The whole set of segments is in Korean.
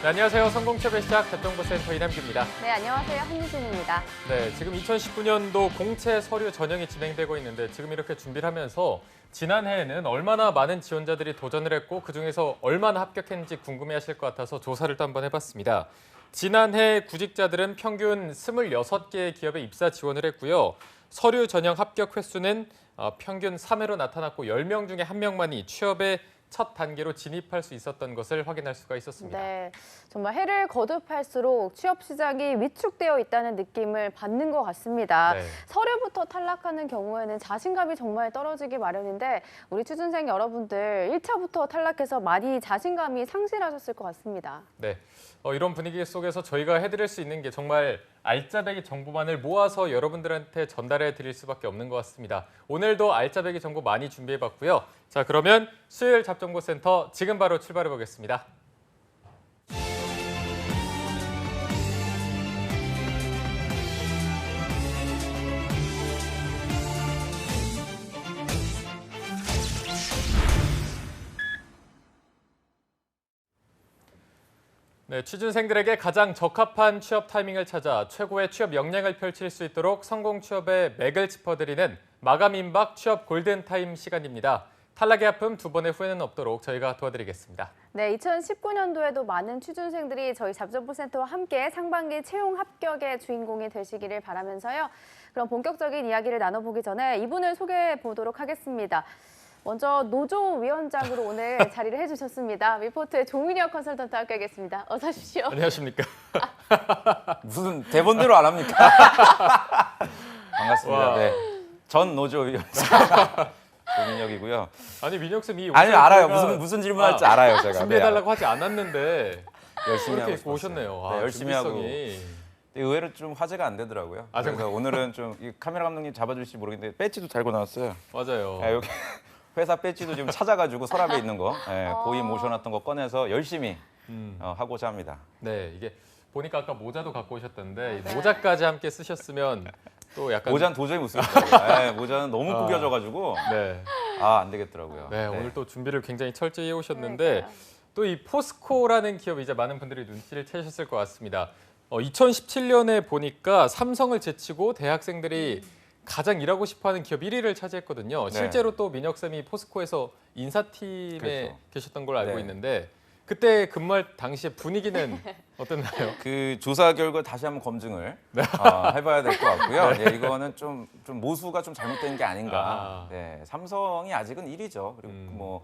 네, 안녕하세요. 성공취업의 시작 답정보센터 이남규입니다. 네, 안녕하세요. 한유진입니다. 네, 지금 2019년도 공채 서류 전형이 진행되고 있는데 지금 이렇게 준비를 하면서 지난해에는 얼마나 많은 지원자들이 도전을 했고 그중에서 얼마나 합격했는지 궁금해하실 것 같아서 조사를 또 한번 해봤습니다. 지난해 구직자들은 평균 26개의 기업에 입사 지원을 했고요. 서류 전형 합격 횟수는 평균 3회로 나타났고 10명 중에 1명만이 취업의 첫 단계로 진입할 수 있었던 것을 확인할 수가 있었습니다. 네, 정말 해를 거듭할수록 취업 시장이 위축되어 있다는 느낌을 받는 것 같습니다. 네. 서류부터 탈락하는 경우에는 자신감이 정말 떨어지기 마련인데 우리 취준생 여러분들 1차부터 탈락해서 많이 자신감이 상실하셨을 것 같습니다. 네, 이런 분위기 속에서 저희가 해드릴 수 있는 게 정말 알짜배기 정보만을 모아서 여러분들한테 전달해 드릴 수밖에 없는 것 같습니다. 오늘도 알짜배기 정보 많이 준비해봤고요. 자, 그러면 수요일 잡정보센터 지금 바로 출발해 보겠습니다. 네, 취준생들에게 가장 적합한 취업 타이밍을 찾아 최고의 취업 역량을 펼칠 수 있도록 성공 취업의 맥을 짚어드리는 마감 임박 취업 골든타임 시간입니다. 탈락의 아픔 두 번의 후회는 없도록 저희가 도와드리겠습니다. 네, 2019년도에도 많은 취준생들이 저희 잡정보센터와 함께 상반기 채용 합격의 주인공이 되시기를 바라면서요. 그럼 본격적인 이야기를 나눠보기 전에 이분을 소개해 보도록 하겠습니다. 먼저 노조위원장으로 오늘 자리를 해주셨습니다. 미포트의 조민혁 컨설턴트 함께하겠습니다. 어서 오십시오. 안녕하십니까. 무슨 대본대로 안 합니까? 반갑습니다. 와. 네. 전 노조위원장 조민혁이고요. 아니 민혁 쌤이 아니 알아요. 무슨 질문할지 알아요 제가. 준비해달라고 하지 않았는데 열심히 그렇게 하고 입고 싶었어요. 오셨네요. 네, 열심히 하고. 준비성이. 의외로 좀 화제가 안 되더라고요. 아, 그래서 오늘은 좀 이 카메라 감독님 잡아주실지 모르겠는데 배지도 달고 나왔어요. 맞아요. 네, 여기 회사 배지도 지금 찾아가지고 서랍에 있는 거, 고이 모셔놨던 거 꺼내서 열심히 하고자 합니다. 네, 이게 보니까 아까 모자도 갖고 오셨던데 이 네. 모자까지 함께 쓰셨으면 또 약간 모자는 도저히 못 쓰겠더라고요. 모자는 너무 아. 구겨져가지고 네, 안 되겠더라고요. 네, 오늘 또 준비를 굉장히 철저히 해오셨는데 그러니까요. 또 이 포스코라는 기업 이제 많은 분들이 눈치를 채셨을 것 같습니다. 2017년에 보니까 삼성을 제치고 대학생들이 가장 일하고 싶어하는 기업 1위를 차지했거든요. 네. 실제로 또 민혁 쌤이 포스코에서 인사팀에 그렇죠. 계셨던 걸로 알고 네. 있는데 그때 근무할 당시의 분위기는 어땠나요? 그 조사 결과 다시 한번 검증을 해봐야 될 것 같고요. 네, 이거는 좀 모수가 좀 잘못된 게 아닌가. 네, 삼성이 아직은 1위죠. 그리고 뭐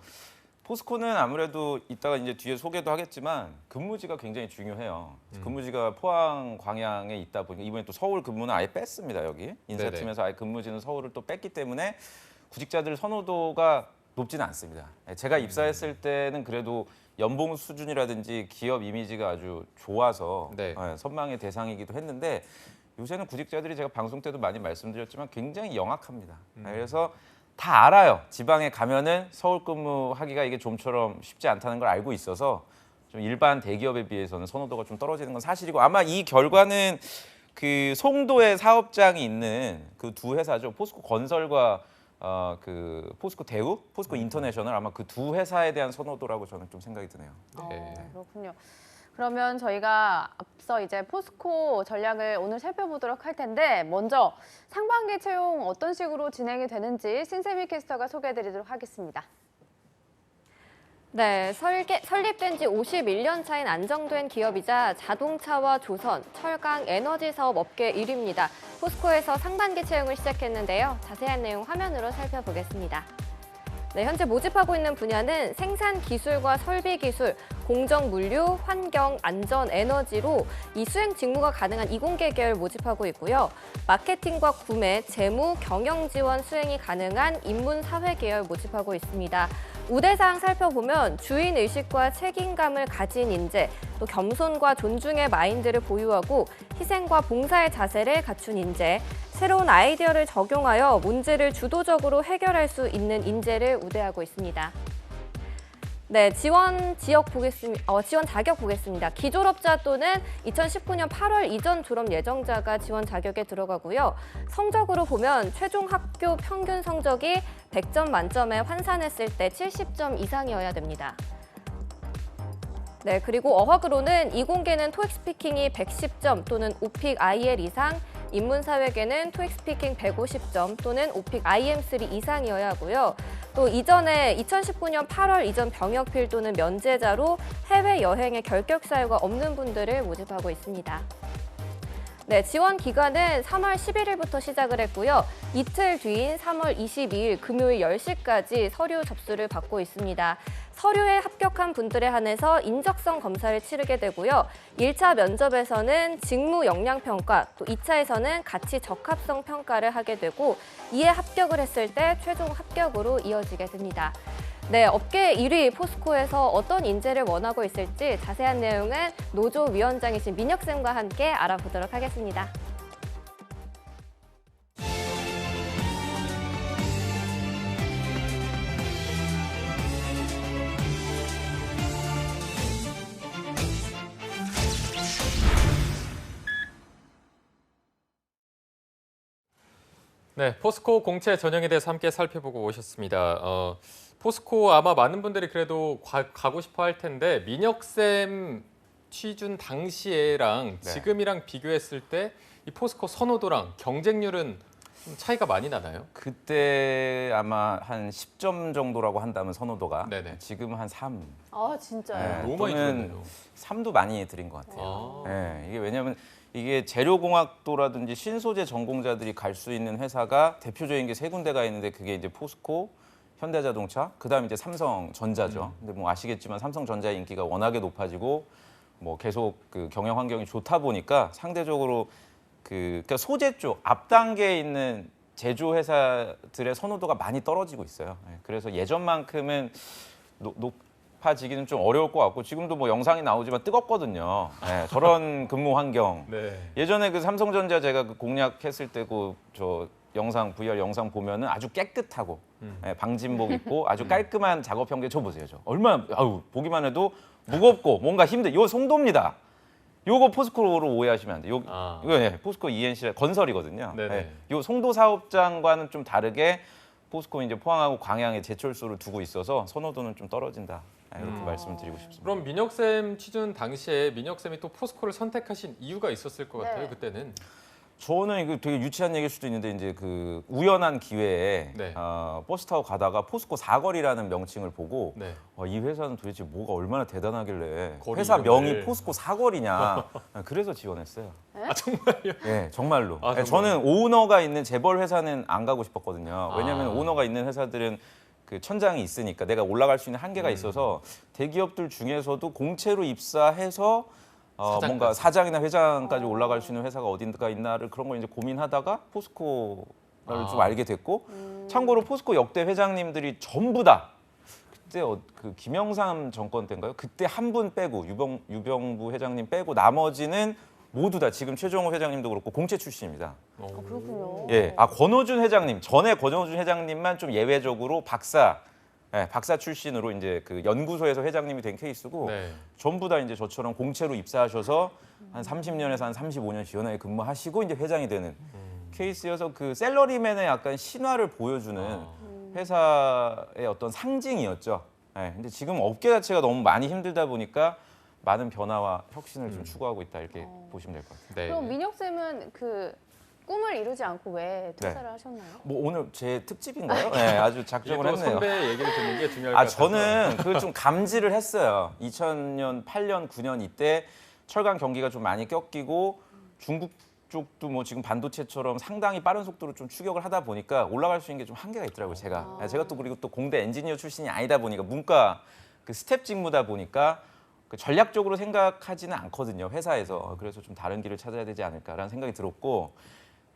포스코는 아무래도 이따가 이제 뒤에 소개도 하겠지만 근무지가 굉장히 중요해요. 근무지가 포항 광양에 있다 보니까 이번에 또 서울 근무는 아예 뺐습니다. 여기 인사팀에서 아예 근무지는 서울을 또 뺐기 때문에 구직자들 선호도가 높지는 않습니다. 제가 입사했을 때는 그래도 연봉 수준이라든지 기업 이미지가 아주 좋아서 네. 선망의 대상이기도 했는데 요새는 구직자들이 제가 방송 때도 많이 말씀드렸지만 굉장히 영악합니다. 그래서 다 알아요. 지방에 가면은 서울 근무하기가 이게 좀처럼 쉽지 않다는 걸 알고 있어서 좀 일반 대기업에 비해서는 선호도가 좀 떨어지는 건 사실이고 아마 이 결과는 그 송도에 사업장이 있는 그 두 회사죠. 포스코 건설과 그 포스코 대우, 포스코 인터내셔널 아마 그 두 회사에 대한 선호도라고 저는 좀 생각이 드네요. 네. 그렇군요. 그러면 저희가 앞서 이제 포스코 전략을 오늘 살펴보도록 할 텐데 먼저 상반기 채용 어떤 식으로 진행이 되는지 신세미 캐스터가 소개해드리도록 하겠습니다. 네, 설립된 지 51년 차인 안정된 기업이자 자동차와 조선, 철강, 에너지 사업 업계 1위입니다. 포스코에서 상반기 채용을 시작했는데요. 자세한 내용 화면으로 살펴보겠습니다. 네, 현재 모집하고 있는 분야는 생산 기술과 설비 기술, 공정 물류, 환경, 안전, 에너지로 이 수행 직무가 가능한 이공계 계열 모집하고 있고요. 마케팅과 구매, 재무, 경영 지원 수행이 가능한 인문 사회 계열 모집하고 있습니다. 우대사항 살펴보면 주인 의식과 책임감을 가진 인재, 또 겸손과 존중의 마인드를 보유하고 희생과 봉사의 자세를 갖춘 인재, 새로운 아이디어를 적용하여 문제를 주도적으로 해결할 수 있는 인재를 우대하고 있습니다. 네, 지원 자격 보겠습니다. 기졸업자 또는 2019년 8월 이전 졸업 예정자가 지원 자격에 들어가고요. 성적으로 보면 최종 학교 평균 성적이 100점 만점에 환산했을 때 70점 이상이어야 됩니다. 네, 그리고 어학으로는 이공계는 토익 스피킹이 110점 또는 오픽 IL 이상, 인문사회계는 토익 스피킹 150점 또는 오픽 IM3 이상이어야 하고요. 또 이전에 2019년 8월 이전 병역 필 또는 면제자로 해외여행의 결격 사유가 없는 분들을 모집하고 있습니다. 네, 지원 기간은 3월 11일부터 시작을 했고요. 이틀 뒤인 3월 22일 금요일 10시까지 서류 접수를 받고 있습니다. 서류에 합격한 분들에 한해서 인적성 검사를 치르게 되고요. 1차 면접에서는 직무 역량 평가, 또 2차에서는 가치 적합성 평가를 하게 되고 이에 합격을 했을 때 최종 합격으로 이어지게 됩니다. 네, 업계 1위 포스코에서 어떤 인재를 원하고 있을지 자세한 내용은 노조 위원장이신 민혁쌤과 함께 알아보도록 하겠습니다. 네, 포스코 공채 전형에 대해서 함께 살펴보고 오셨습니다. 포스코 아마 많은 분들이 그래도 가고 싶어 할 텐데 민혁쌤 취준 당시에랑 네. 지금이랑 비교했을 때 이 포스코 선호도랑 경쟁률은 좀 차이가 많이 나나요? 그때 아마 한 10점 정도라고 한다면 선호도가 네네. 지금 한 3. 아, 진짜요? 너무 많이 또는 줄었네요. 3도 많이 드린 것 같아요. 아. 네, 이게 왜냐하면 이게 재료공학도라든지 신소재 전공자들이 갈 수 있는 회사가 대표적인 게 세 군데가 있는데 그게 이제 포스코, 현대자동차, 그다음 이제 삼성전자죠. 근데 뭐 아시겠지만 삼성전자의 인기가 워낙에 높아지고 뭐 계속 그 경영 환경이 좋다 보니까 상대적으로 그러니까 소재 쪽 앞 단계에 있는 제조 회사들의 선호도가 많이 떨어지고 있어요. 그래서 예전만큼은 높아지기는 좀 어려울 것 같고 지금도 뭐 영상이 나오지만 뜨겁거든요. 네, 저런 근무 환경. 네. 예전에 그 삼성전자 제가 그 공략했을 때 그 저 영상 VR 영상 보면은 아주 깨끗하고 방진복 입고 아주 깔끔한 작업 현장 저 보세요. 저 얼마나 보기만 해도 무겁고 뭔가 힘들. 요 송도입니다. 요거 포스코로 오해하시면 안 돼요. 이거 예, 포스코 ENC 건설이거든요. 네네. 예, 요 송도 사업장과는 좀 다르게 포스코 이제 포항하고 광양에 제철소를 두고 있어서 선호도는 좀 떨어진다. 이렇게 말씀을 드리고 싶습니다. 그럼 민혁쌤 취준 당시에 민혁쌤이 또 포스코를 선택하신 이유가 있었을 것 같아요, 네. 그때는. 저는 이거 되게 유치한 얘기일 수도 있는데 이제 그 우연한 기회에 네. 버스 타고 가다가 포스코 사거리라는 명칭을 보고 네. 이 회사는 도대체 뭐가 얼마나 대단하길래 거리 회사 이름을. 명이 포스코 사거리냐 그래서 지원했어요. 아, 정말요? 네, 정말로. 아, 정말요? 저는 오너가 있는 재벌 회사는 안 가고 싶었거든요. 왜냐하면 아. 오너가 있는 회사들은 그 천장이 있으니까 내가 올라갈 수 있는 한계가 있어서 대기업들 중에서도 공채로 입사해서 사장까지. 뭔가 사장이나 회장까지 올라갈 수 있는 회사가 어딘가 있나를 그런 걸 이제 고민하다가 포스코를 좀 알게 됐고 참고로 포스코 역대 회장님들이 전부 다 그때 그 김영삼 정권 때인가요? 그때 한 분 빼고 유병부 회장님 빼고 나머지는 모두 다 지금 최종호 회장님도 그렇고 공채 출신입니다. 그렇군요. 예, 권호준 회장님 전에 권호준 회장님만 좀 예외적으로 박사 출신으로 이제 그 연구소에서 회장님이 된 케이스고 네. 전부 다 이제 저처럼 공채로 입사하셔서 한 30년에서 한 35년 지연하게 근무하시고 이제 회장이 되는 케이스여서 그 셀러리맨의 약간 신화를 보여주는 회사의 어떤 상징이었죠. 예, 근데 지금 업계 자체가 너무 많이 힘들다 보니까 많은 변화와 혁신을 좀 추구하고 있다 이렇게 보시면 될 것 같아요. 네. 그럼 민혁쌤은 그 꿈을 이루지 않고 왜 퇴사를 하셨나요? 뭐 오늘 제 특집인가요? 네, 아주 작정을 또 했네요. 선배 얘기를 듣는 게 중요할 것 같아서. 저는 그걸 좀 감지를 했어요. 2000년, 8년, 9년 이때 철강 경기가 좀 많이 꺾이고 중국 쪽도 뭐 지금 반도체처럼 상당히 빠른 속도로 좀 추격을 하다 보니까 올라갈 수 있는 게 좀 한계가 있더라고요. 제가 또 그리고 또 공대 엔지니어 출신이 아니다 보니까 문과 그 스텝 직무다 보니까 그 전략적으로 생각하지는 않거든요. 회사에서. 그래서 좀 다른 길을 찾아야 되지 않을까라는 생각이 들었고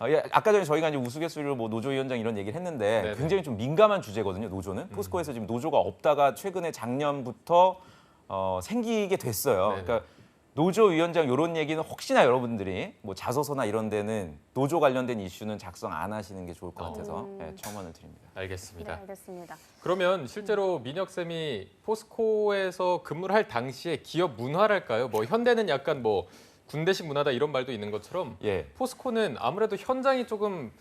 아까 전에 저희가 이제 우스갯소리로 뭐 노조위원장 이런 얘기를 했는데 네네. 굉장히 좀 민감한 주제거든요. 노조는 포스코에서 지금 노조가 없다가 최근에 작년부터 생기게 됐어요. 네네. 그러니까 노조위원장 이런 얘기는 혹시나 여러분들이 뭐 자소서나 이런 데는 노조 관련된 이슈는 작성 안 하시는 게 좋을 것 같아서 첨언을 드립니다. 네, 알겠습니다. 알겠습니다. 그러면 실제로 민혁쌤이 포스코에서 근무를 할 당시에 기업 문화랄까요? 뭐 현대는 약간 뭐 군대식 문화다 이런 말도 있는 것처럼 예. 포스코는 아무래도 현장이 조금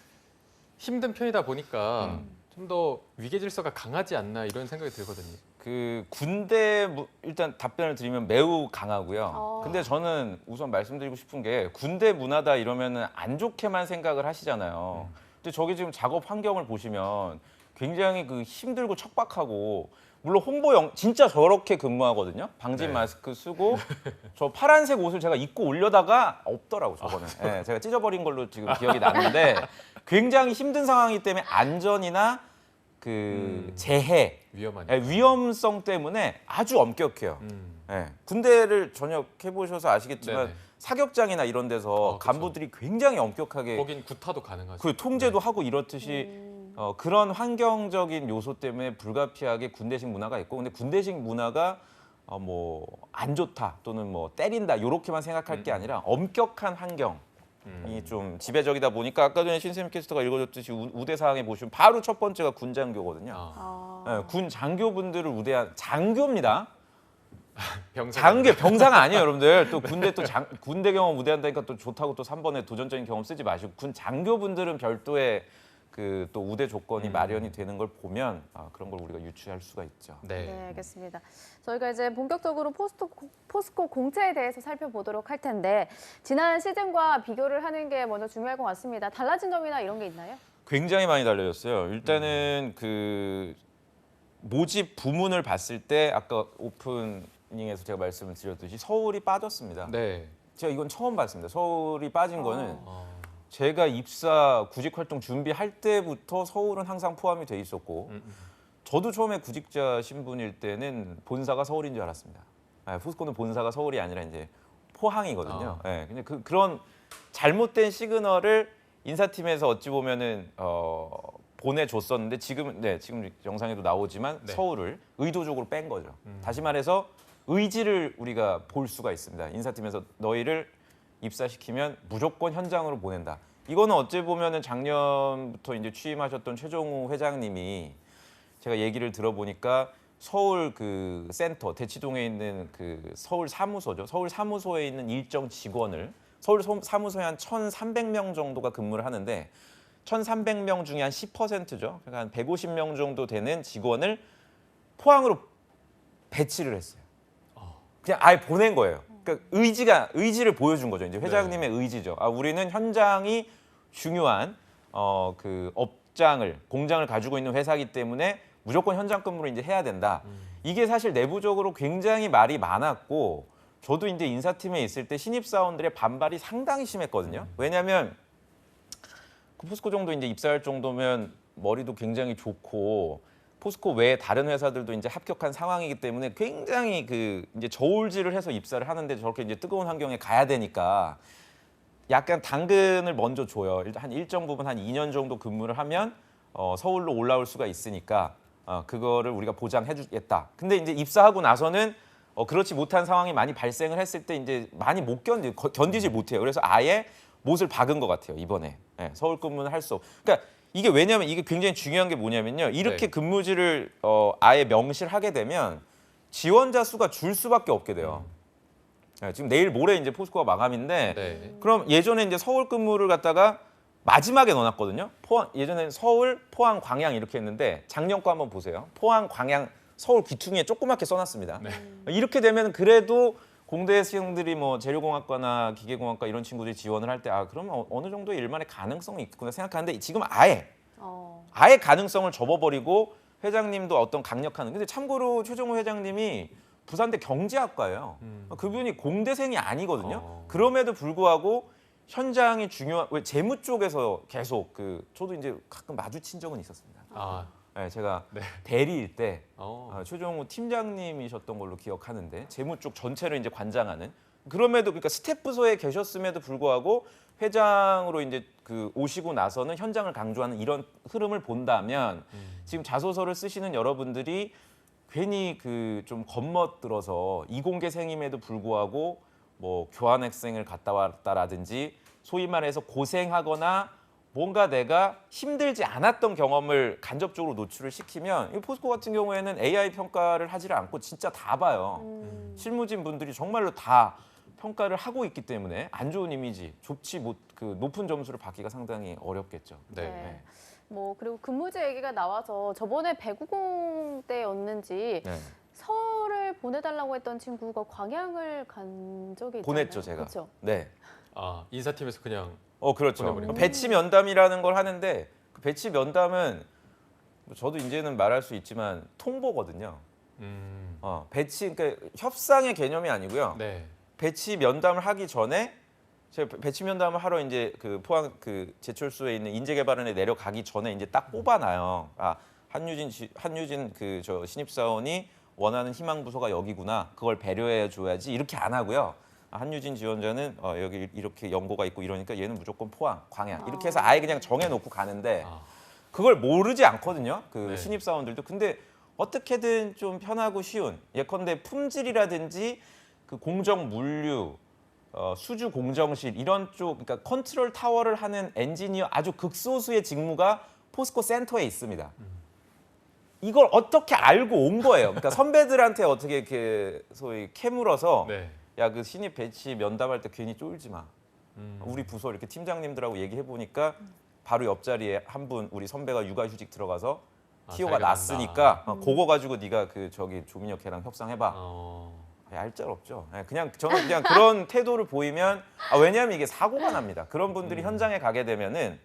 힘든 편이다 보니까 좀 더 위계 질서가 강하지 않나 이런 생각이 들거든요. 그 군대 일단 답변을 드리면 매우 강하고요. 근데 저는 우선 말씀드리고 싶은 게 군대 문화다 이러면은 안 좋게만 생각을 하시잖아요. 근데 저기 지금 작업 환경을 보시면 굉장히 그 힘들고 척박하고 물론 진짜 저렇게 근무하거든요. 방진 네. 마스크 쓰고 저 파란색 옷을 제가 입고 올려다가 없더라고 저거는. 예, 제가 찢어버린 걸로 지금 기억이 나는데 굉장히 힘든 상황이기 때문에 안전이나 그 재해 위험하니까. 위험성 때문에 아주 엄격해요. 예, 군대를 전역해 보셔서 아시겠지만 네네. 사격장이나 이런 데서 그쵸. 간부들이 굉장히 엄격하게 거긴 구타도 가능하죠. 그 통제도 하고 이렇듯이 그런 환경적인 요소 때문에 불가피하게 군대식 문화가 있고, 근데 군대식 문화가 뭐 안 좋다 또는 뭐 때린다 이렇게만 생각할 게 아니라 엄격한 환경이 좀 지배적이다 보니까 아까 전에 신세미 캐스터가 읽어줬듯이 우대 사항에 보시면 바로 첫 번째가 군 장교거든요. 예, 군 장교분들을 우대한 장교입니다. 병사가 아니에요, 여러분들. 또 군대 군대 경험 우대한다니까 또 좋다고 또 3번에 도전적인 경험 쓰지 마시고 군 장교분들은 별도의 그 또 우대 조건이 마련이 되는 걸 보면 그런 걸 우리가 유추할 수가 있죠. 네, 알겠습니다. 저희가 이제 본격적으로 포스코 공채에 대해서 살펴보도록 할 텐데 지난 시즌과 비교를 하는 게 먼저 중요할 것 같습니다. 달라진 점이나 이런 게 있나요? 굉장히 많이 달라졌어요. 일단은 그 모집 부문을 봤을 때 아까 오프닝에서 제가 말씀을 드렸듯이 서울이 빠졌습니다. 네. 제가 이건 처음 봤습니다. 서울이 빠진 거는 제가 입사 구직 활동 준비할 때부터 서울은 항상 포함이 돼 있었고 저도 처음에 구직자 신분일 때는 본사가 서울인 줄 알았습니다. 포스코는 본사가 서울이 아니라 이제 포항이거든요. 근데 그런 잘못된 시그널을 인사팀에서 어찌 보면은 보내줬었는데 지금 영상에도 나오지만 네. 서울을 의도적으로 뺀 거죠. 다시 말해서 의지를 우리가 볼 수가 있습니다. 인사팀에서 너희를 입사시키면 무조건 현장으로 보낸다. 이거는 어찌 보면은 작년부터 이제 취임하셨던 최종우 회장님이 제가 얘기를 들어보니까 서울 그 센터 대치동에 있는 그 서울 사무소죠. 서울 사무소에 있는 일정 직원을 서울 사무소에 한 1,300명 정도가 근무를 하는데 1,300명 중에 한 10%죠. 그러니까 한 150명 정도 되는 직원을 포항으로 배치를 했어요. 그냥 아예 보낸 거예요. 그러니까 의지를 보여준 거죠. 이제 회장님의 의지죠. 우리는 현장이 중요한 그 공장을 가지고 있는 회사이기 때문에 무조건 현장 근무를 이제 해야 된다. 이게 사실 내부적으로 굉장히 말이 많았고 저도 이제 인사팀에 있을 때 신입사원들의 반발이 상당히 심했거든요. 왜냐하면 그 포스코 정도 이제 입사할 정도면 머리도 굉장히 좋고 포스코 외에 다른 회사들도 이제 합격한 상황이기 때문에 굉장히 그 이제 저울질을 해서 입사를 하는데 저렇게 이제 뜨거운 환경에 가야 되니까 약간 당근을 먼저 줘요. 한 일정 부분 한 2년 정도 근무를 하면 서울로 올라올 수가 있으니까 그거를 우리가 보장해 주겠다. 근데 이제 입사하고 나서는 그렇지 못한 상황이 많이 발생을 했을 때 이제 많이 못 견디지 못해요. 그래서 아예 못을 박은 것 같아요, 이번에. 서울 근무는 할 수 없고. 그러니까 이게 왜냐하면 이게 굉장히 중요한 게 뭐냐면요. 이렇게 근무지를 아예 명시를 하게 되면 지원자 수가 줄 수밖에 없게 돼요. 지금 내일 모레 이제 포스코가 마감인데 그럼 예전에 이제 서울 근무를 갖다가 마지막에 넣어놨거든요. 예전에는 서울, 포항, 광양 이렇게 했는데 작년 거 한번 보세요. 포항, 광양, 서울 귀퉁이에 조그맣게 써놨습니다. 이렇게 되면 그래도 공대생들이 뭐 재료공학과나 기계공학과 이런 친구들이 지원을 할 때 그러면 어느 정도 일만의 가능성이 있구나 생각하는데 지금 아예 가능성을 접어버리고 회장님도 어떤 강력한 근데 참고로 최종우 회장님이 부산대 경제학과예요. 그분이 공대생이 아니거든요. 그럼에도 불구하고 현장이 중요한 왜 재무 쪽에서 계속 저도 이제 가끔 마주친 적은 있었습니다. 제가 대리일 때 최종우 팀장님이셨던 걸로 기억하는데 재무 쪽 전체를 이제 관장하는 그럼에도 그러니까 스텝 부서에 계셨음에도 불구하고 회장으로 이제 오시고 나서는 현장을 강조하는 이런 흐름을 본다면 지금 자소서를 쓰시는 여러분들이 괜히 좀 겉멋들어서 이공계생임에도 불구하고 뭐 교환학생을 갔다 왔다라든지 소위 말해서 고생하거나 뭔가 내가 힘들지 않았던 경험을 간접적으로 노출을 시키면 이 포스코 같은 경우에는 AI 평가를 하지를 않고 진짜 다 봐요. 실무진 분들이 정말로 다 평가를 하고 있기 때문에 안 좋은 이미지, 높은 점수를 받기가 상당히 어렵겠죠. 그리고 근무제 얘기가 나와서 저번에 배구공 때였는지 네. 설을 보내달라고 했던 친구가 광양을 간 적이 있잖아요. 보냈죠, 제가. 그렇죠. 네. 인사팀에서 그냥 그렇죠. 보내버린 거예요. 배치 면담이라는 걸 하는데 그 배치 면담은 저도 이제는 말할 수 있지만 통보거든요. 배치 그러니까 협상의 개념이 아니고요. 네. 배치 면담을 하기 전에 제가 배치 면담을 하러 이제 그 포항 그 제철소에 있는 인재개발원에 내려가기 전에 이제 딱 뽑아놔요. 한유진 그 저 신입사원이 원하는 희망 부서가 여기구나. 그걸 배려해 줘야지. 이렇게 안 하고요. 한유진 지원자는 여기 이렇게 연고가 있고 이러니까 얘는 무조건 포항, 광양 이렇게 해서 아예 그냥 정해놓고 가는데 그걸 모르지 않거든요. 그 네. 신입사원들도. 근데 어떻게든 좀 편하고 쉬운 예컨대 품질이라든지 그 공정 물류, 수주 공정실 이런 쪽 그러니까 컨트롤 타워를 하는 엔지니어 아주 극소수의 직무가 포스코 센터에 있습니다. 이걸 어떻게 알고 온 거예요. 그러니까 선배들한테 어떻게 이렇게 소위 캐물어서 네. 야, 그 신입 배치 면담할 때 괜히 쫄지 마. 우리 부서 이렇게 팀장님들하고 얘기해 보니까 바로 옆자리에 한 분 우리 선배가 육아휴직 들어가서 티오가 자기가 났으니까 그거 가지고 네가 그 저기 조민혁 걔랑 협상해봐. 어. 얄짤없죠. 그냥 저는 그냥 그런 태도를 보이면 왜냐하면 이게 사고가 납니다. 그런 분들이 현장에 가게 되면은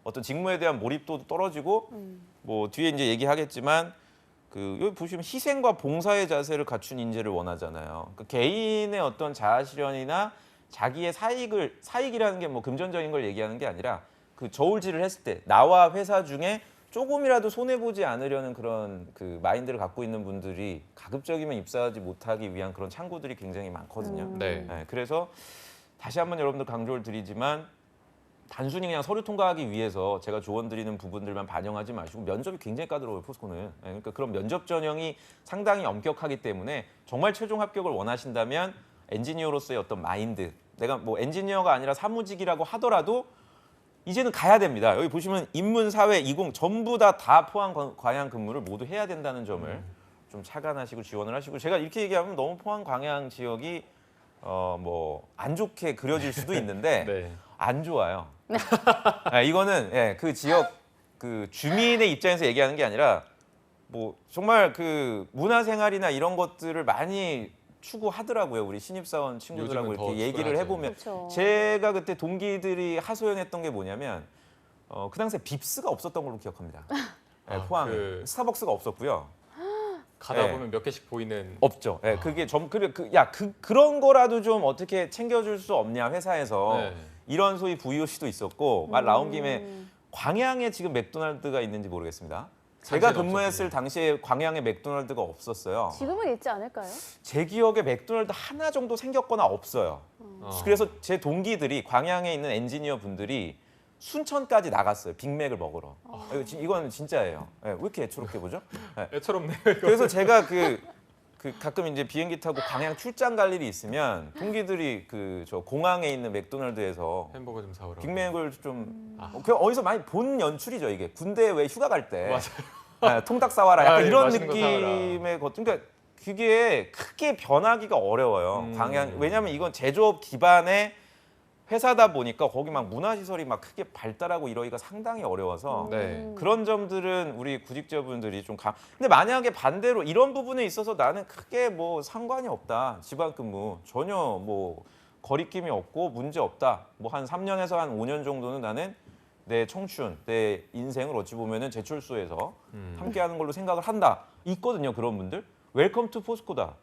어떤 직무에 대한 몰입도도 떨어지고 뭐 뒤에 이제 얘기하겠지만 그 여기 보시면 희생과 봉사의 자세를 갖춘 인재를 원하잖아요. 그 개인의 어떤 자아 실현이나 자기의 사익이라는 게 뭐 금전적인 걸 얘기하는 게 아니라 그 저울질을 했을 때 나와 회사 중에 조금이라도 손해 보지 않으려는 그런 그 마인드를 갖고 있는 분들이 가급적이면 입사하지 못하기 위한 그런 창구들이 굉장히 많거든요. 네. 그래서 다시 한번 여러분들 강조를 드리지만 단순히 그냥 서류 통과하기 위해서 제가 조언 드리는 부분들만 반영하지 마시고 면접이 굉장히 까다로워요, 포스코는. 그러니까 그런 면접 전형이 상당히 엄격하기 때문에 정말 최종 합격을 원하신다면 엔지니어로서의 어떤 마인드, 내가 뭐 엔지니어가 아니라 사무직이라고 하더라도 이제는 가야 됩니다. 여기 보시면 인문, 사회, 이공 전부 다 포항, 광양 근무를 모두 해야 된다는 점을 좀 착안하시고 지원을 하시고 제가 이렇게 얘기하면 너무 포항, 광양 지역이 뭐 안 좋게 그려질 수도 있는데 네. 안 좋아요. 이거는 그 지역 그 주민의 입장에서 얘기하는 게 아니라 뭐 정말 그 문화생활이나 이런 것들을 많이 추구하더라고요. 우리 신입사원 친구들하고 요즘은 더 이렇게 얘기를 추구하죠. 해보면 그렇죠. 제가 그때 동기들이 하소연했던 게 뭐냐면 그 당시에 빕스가 없었던 걸로 기억합니다. 포항에 스타벅스가 없었고요. 가다 네. 보면 몇 개씩 보이는 없죠. 그게 그런 거라도 좀 어떻게 챙겨줄 수 없냐 회사에서 네. 이런 소위 VOC도 있었고 말 나온 김에 광양에 지금 맥도날드가 있는지 모르겠습니다. 제가 당시에는 근무했을 없었군요. 당시에 광양에 맥도날드가 없었어요. 지금은 있지 않을까요? 제 기억에 맥도날드 하나 정도 생겼거나 없어요. 그래서 제 동기들이 광양에 있는 엔지니어 분들이 순천까지 나갔어요. 빅맥을 먹으러. 이건 진짜예요. 왜 이렇게 애초롭게 보죠? 애처롭네요. 그래서 제가 그 가끔 이제 비행기 타고 광양 출장 갈 일이 있으면 동기들이 저 공항에 있는 맥도날드에서 햄버거 좀 사오라고. 빅맥을 좀 그냥 어디서 많이 본 연출이죠 이게. 군대 왜 휴가 갈 때 맞아요. 통닭 사와라 약간 예, 이런 맛있는 거 느낌의 것. 그러니까 그게 크게 변하기가 어려워요. 광양 왜냐하면 이건 제조업 기반의 회사다 보니까 거기 막 문화시설이 막 크게 발달하고 이러기가 상당히 어려워서 네. 그런 점들은 우리 구직자분들이 좀 근데 만약에 반대로 이런 부분에 있어서 나는 크게 뭐 상관이 없다. 지방 근무 전혀 뭐 거리낌이 없고 문제 없다. 뭐 한 3년에서 한 5년 정도는 나는 내 청춘, 내 인생을 어찌 보면은 제철소에서 함께하는 걸로 생각을 한다. 있거든요 그런 분들. 웰컴 투 포스코다.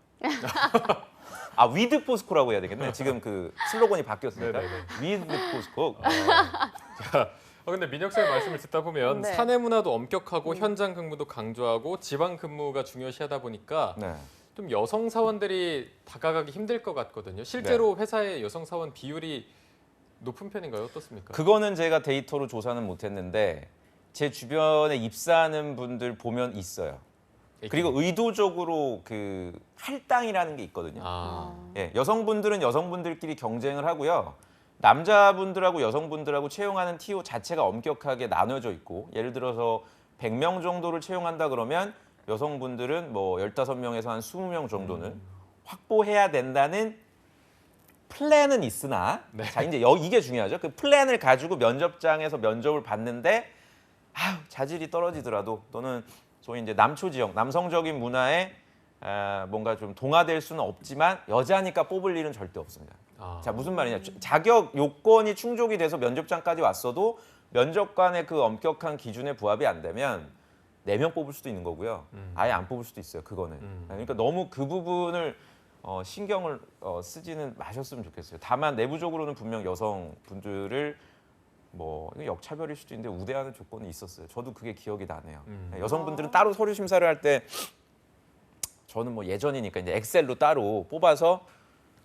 위드 포스코라고 해야 되겠네. 지금 그 슬로건이 바뀌었으니까. 위드 포스코. 근데 민혁 쌤의 말씀을 듣다 보면 네. 사내 문화도 엄격하고 현장 근무도 강조하고 지방 근무가 중요시하다 보니까 네. 좀 여성 사원들이 다가가기 힘들 것 같거든요. 실제로 회사의 여성 사원 비율이 높은 편인가요? 어떻습니까? 그거는 제가 데이터로 조사는 못했는데 제 주변에 입사하는 분들 보면 있어요. 그리고 의도적으로 그 할당이라는 게 있거든요. 여성분들은 여성분들끼리 경쟁을 하고요. 남자분들하고 여성분들하고 채용하는 TO 자체가 엄격하게 나눠져 있고 예를 들어서 100명 정도를 채용한다 그러면 여성분들은 뭐 15명에서 한 20명 정도는 확보해야 된다는 플랜은 있으나 자 이제 이게 중요하죠. 그 플랜을 가지고 면접장에서 면접을 봤는데 자질이 떨어지더라도 또는 소위 이제 남초 지역, 남성적인 문화에 뭔가 좀 동화될 수는 없지만 여자니까 뽑을 일은 절대 없습니다. 자, 무슨 말이냐? 자격 요건이 충족이 돼서 면접장까지 왔어도 면접관의 그 엄격한 기준에 부합이 안 되면 4명 뽑을 수도 있는 거고요. 아예 안 뽑을 수도 있어요. 그거는. 그러니까 너무 그 부분을 신경을 쓰지는 마셨으면 좋겠어요. 다만 내부적으로는 분명 여성분들을 뭐 이거 역차별일 수도 있는데 우대하는 조건이 있었어요. 저도 그게 기억이 나네요. 여성분들은 따로 서류 심사를 할 때 저는 뭐 예전이니까 이제 엑셀로 따로 뽑아서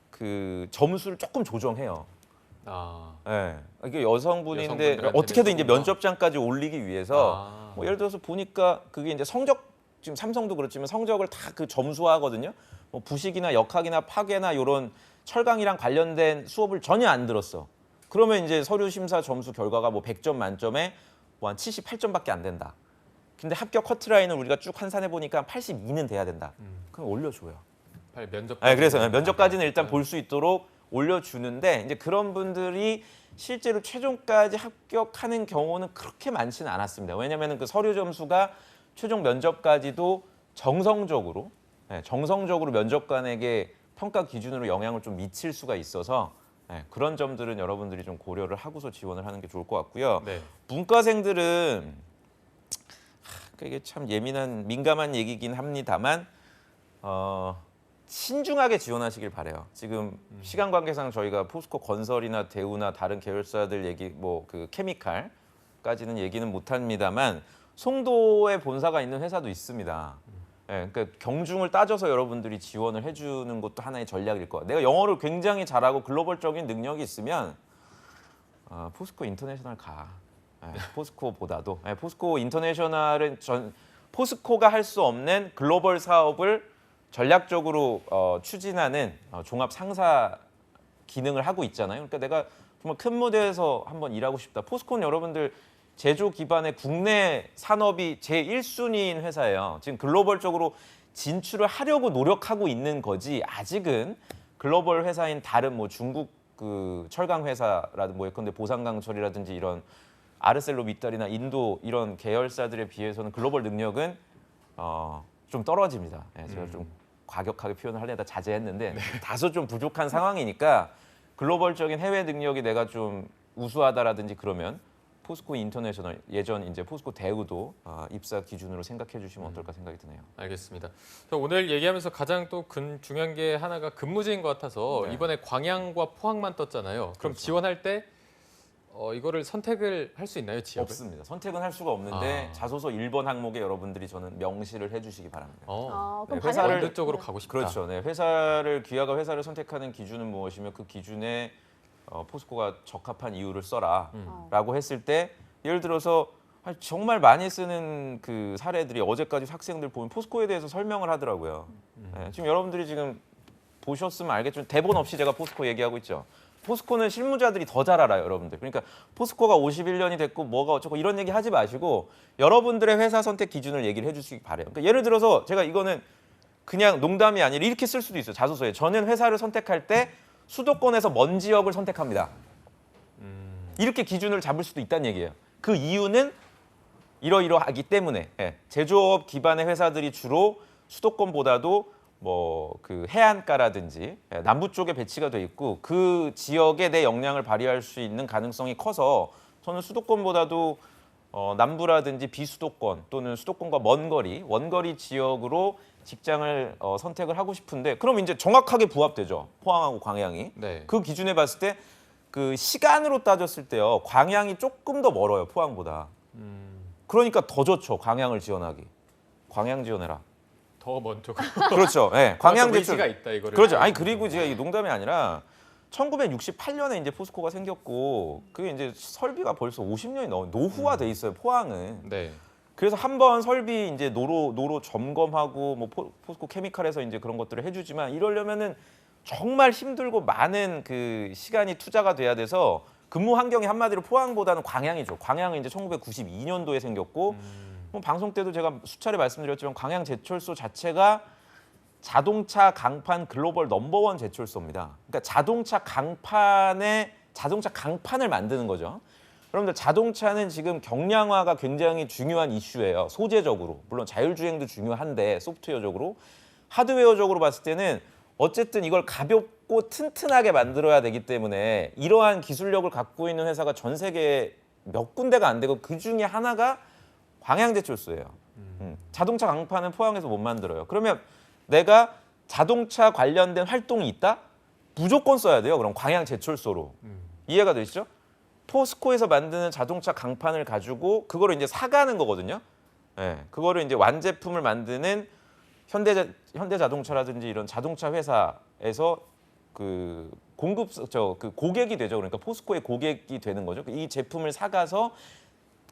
그 점수를 조금 조정해요. 네. 이게 여성분인데 어떻게든 이제 면접장까지 올리기 위해서 뭐 예를 들어서 보니까 그게 이제 성적 지금 삼성도 그렇지만 성적을 다 그 점수화하거든요. 뭐 부식이나 역학이나 파괴나 이런 철강이랑 관련된 수업을 전혀 안 들었어. 그러면 이제 서류 심사 점수 결과가 뭐 100점 만점에 뭐 한 78점밖에 안 된다. 근데 합격 커트라인을 우리가 쭉 환산해 보니까 82는 돼야 된다. 그럼 올려줘요. 면접. 네, 그래서 면접까지는 일단 볼 수 있도록 올려주는데 이제 그런 분들이 실제로 최종까지 합격하는 경우는 그렇게 많지는 않았습니다. 왜냐하면 그 서류 점수가 최종 면접까지도 정성적으로 면접관에게 평가 기준으로 영향을 좀 미칠 수가 있어서 그런 점들은 여러분들이 좀 고려를 하고서 지원을 하는 게 좋을 것 같고요. 네. 문과생들은 이게 참 민감한 얘기긴 합니다만 신중하게 지원하시길 바래요. 지금 시간 관계상 저희가 포스코 건설이나 대우나 다른 계열사들 얘기 뭐 그 케미칼까지는 얘기는 못합니다만 송도에 본사가 있는 회사도 있습니다. 그러니까 경중을 따져서 여러분들이 지원을 해주는 것도 하나의 전략일 것 같아요. 내가 영어를 굉장히 잘하고 글로벌적인 능력이 있으면 포스코 인터내셔널 가. 포스코보다도 포스코 인터내셔널은 포스코가 할 수 없는 글로벌 사업을 전략적으로 추진하는 종합 상사 기능을 하고 있잖아요. 그러니까 내가 정말 큰 무대에서 한번 일하고 싶다. 포스코는 여러분들 제조 기반의 국내 산업이 제1순위인 회사예요. 지금 글로벌적으로 진출을 하려고 노력하고 있는 거지 아직은 글로벌 회사인 다른 뭐 중국 그 철강 회사라든지 뭐 예컨대 보상강철이라든지 이런 아르셀로미탈이나 인도 이런 계열사들에 비해서는 글로벌 능력은 좀 떨어집니다. 제가 좀 과격하게 표현을 하려다 자제했는데 다소 좀 부족한 상황이니까 글로벌적인 해외 능력이 내가 좀 우수하다라든지 그러면 포스코 인터내셔널 예전 이제 포스코 대우도 입사 기준으로 생각해 주시면 어떨까 생각이 드네요. 알겠습니다. 오늘 얘기하면서 가장 또 중요한 게 하나가 근무지인 것 같아서 이번에 광양과 포항만 떴잖아요. 그럼 그렇죠. 지원할 때 이거를 선택을 할 수 있나요, 지역을? 없습니다. 선택은 할 수가 없는데 자소서 1번 항목에 여러분들이 저는 명시를 해주시기 바랍니다. 그럼 회사를 어느 쪽으로 가고 싶다. 그렇죠. 네, 기아가 회사를 선택하는 기준은 무엇이며 그 기준에 포스코가 적합한 이유를 써라라고 했을 때 예를 들어서 정말 많이 쓰는 그 사례들이 어제까지 학생들 보면 포스코에 대해서 설명을 하더라고요. 지금 여러분들이 지금 보셨으면 알겠지만 대본 없이 제가 포스코 얘기하고 있죠. 포스코는 실무자들이 더 잘 알아요, 여러분들. 그러니까 포스코가 51년이 됐고 뭐가 어쩌고 이런 얘기 하지 마시고 여러분들의 회사 선택 기준을 얘기를 해주시기 바래요. 그러니까 예를 들어서 제가 이거는 그냥 농담이 아니라 이렇게 쓸 수도 있어요. 자소서에 저는 회사를 선택할 때 수도권에서 먼 지역을 선택합니다. 이렇게 기준을 잡을 수도 있다는 얘기예요. 그 이유는 이러이러하기 때문에 제조업 기반의 회사들이 주로 수도권보다도 뭐 그 해안가라든지 남부 쪽에 배치가 돼 있고 그 지역에 내 역량을 발휘할 수 있는 가능성이 커서 저는 수도권보다도 남부라든지 비수도권 또는 수도권과 원거리 지역으로 직장을 선택을 하고 싶은데 그럼 이제 정확하게 부합되죠. 포항하고 광양이. 네. 그 기준에 봤을 때 그 시간으로 따졌을 때요. 광양이 조금 더 멀어요. 포항보다. 그러니까 더 좋죠. 광양을 지원하기. 광양 지원해라. 더 먼저. 그렇죠. 네, 광양 의지가 제출. 있다 이거를. 그렇죠. 아니 그리고 제가 이 농담이 아니라 1968년에 이제 포스코가 생겼고 그게 이제 설비가 벌써 50년이 넘은 노후화돼 있어요. 포항은. 네. 그래서 한번 설비 이제 노로 점검하고 뭐 포스코 케미칼에서 이제 그런 것들을 해주지만 이러려면은 정말 힘들고 많은 그 시간이 투자가 돼야 돼서 근무 환경이 한마디로 포항보다는 광양이죠. 광양은 이제 1992년도에 생겼고 뭐 방송 때도 제가 수차례 말씀드렸지만 광양 제철소 자체가 자동차 강판 글로벌 넘버원 제철소입니다. 그러니까 자동차 강판을 만드는 거죠. 여러분들 자동차는 지금 경량화가 굉장히 중요한 이슈예요. 소재적으로. 물론 자율주행도 중요한데 소프트웨어적으로. 하드웨어적으로 봤을 때는 어쨌든 이걸 가볍고 튼튼하게 만들어야 되기 때문에 이러한 기술력을 갖고 있는 회사가 전 세계에 몇 군데가 안 되고 그중에 하나가 광양제철소예요. 자동차 강판은 포항에서 못 만들어요. 그러면 내가 자동차 관련된 활동이 있다? 무조건 써야 돼요. 그럼 광양제철소로. 이해가 되시죠? 포스코에서 만드는 자동차 강판을 가지고 그거를 이제 사가는 거거든요. 예, 그거를 이제 완제품을 만드는 현대자동차라든지 이런 자동차 회사에서 그 그 고객이 되죠. 그러니까 포스코의 고객이 되는 거죠. 이 제품을 사가서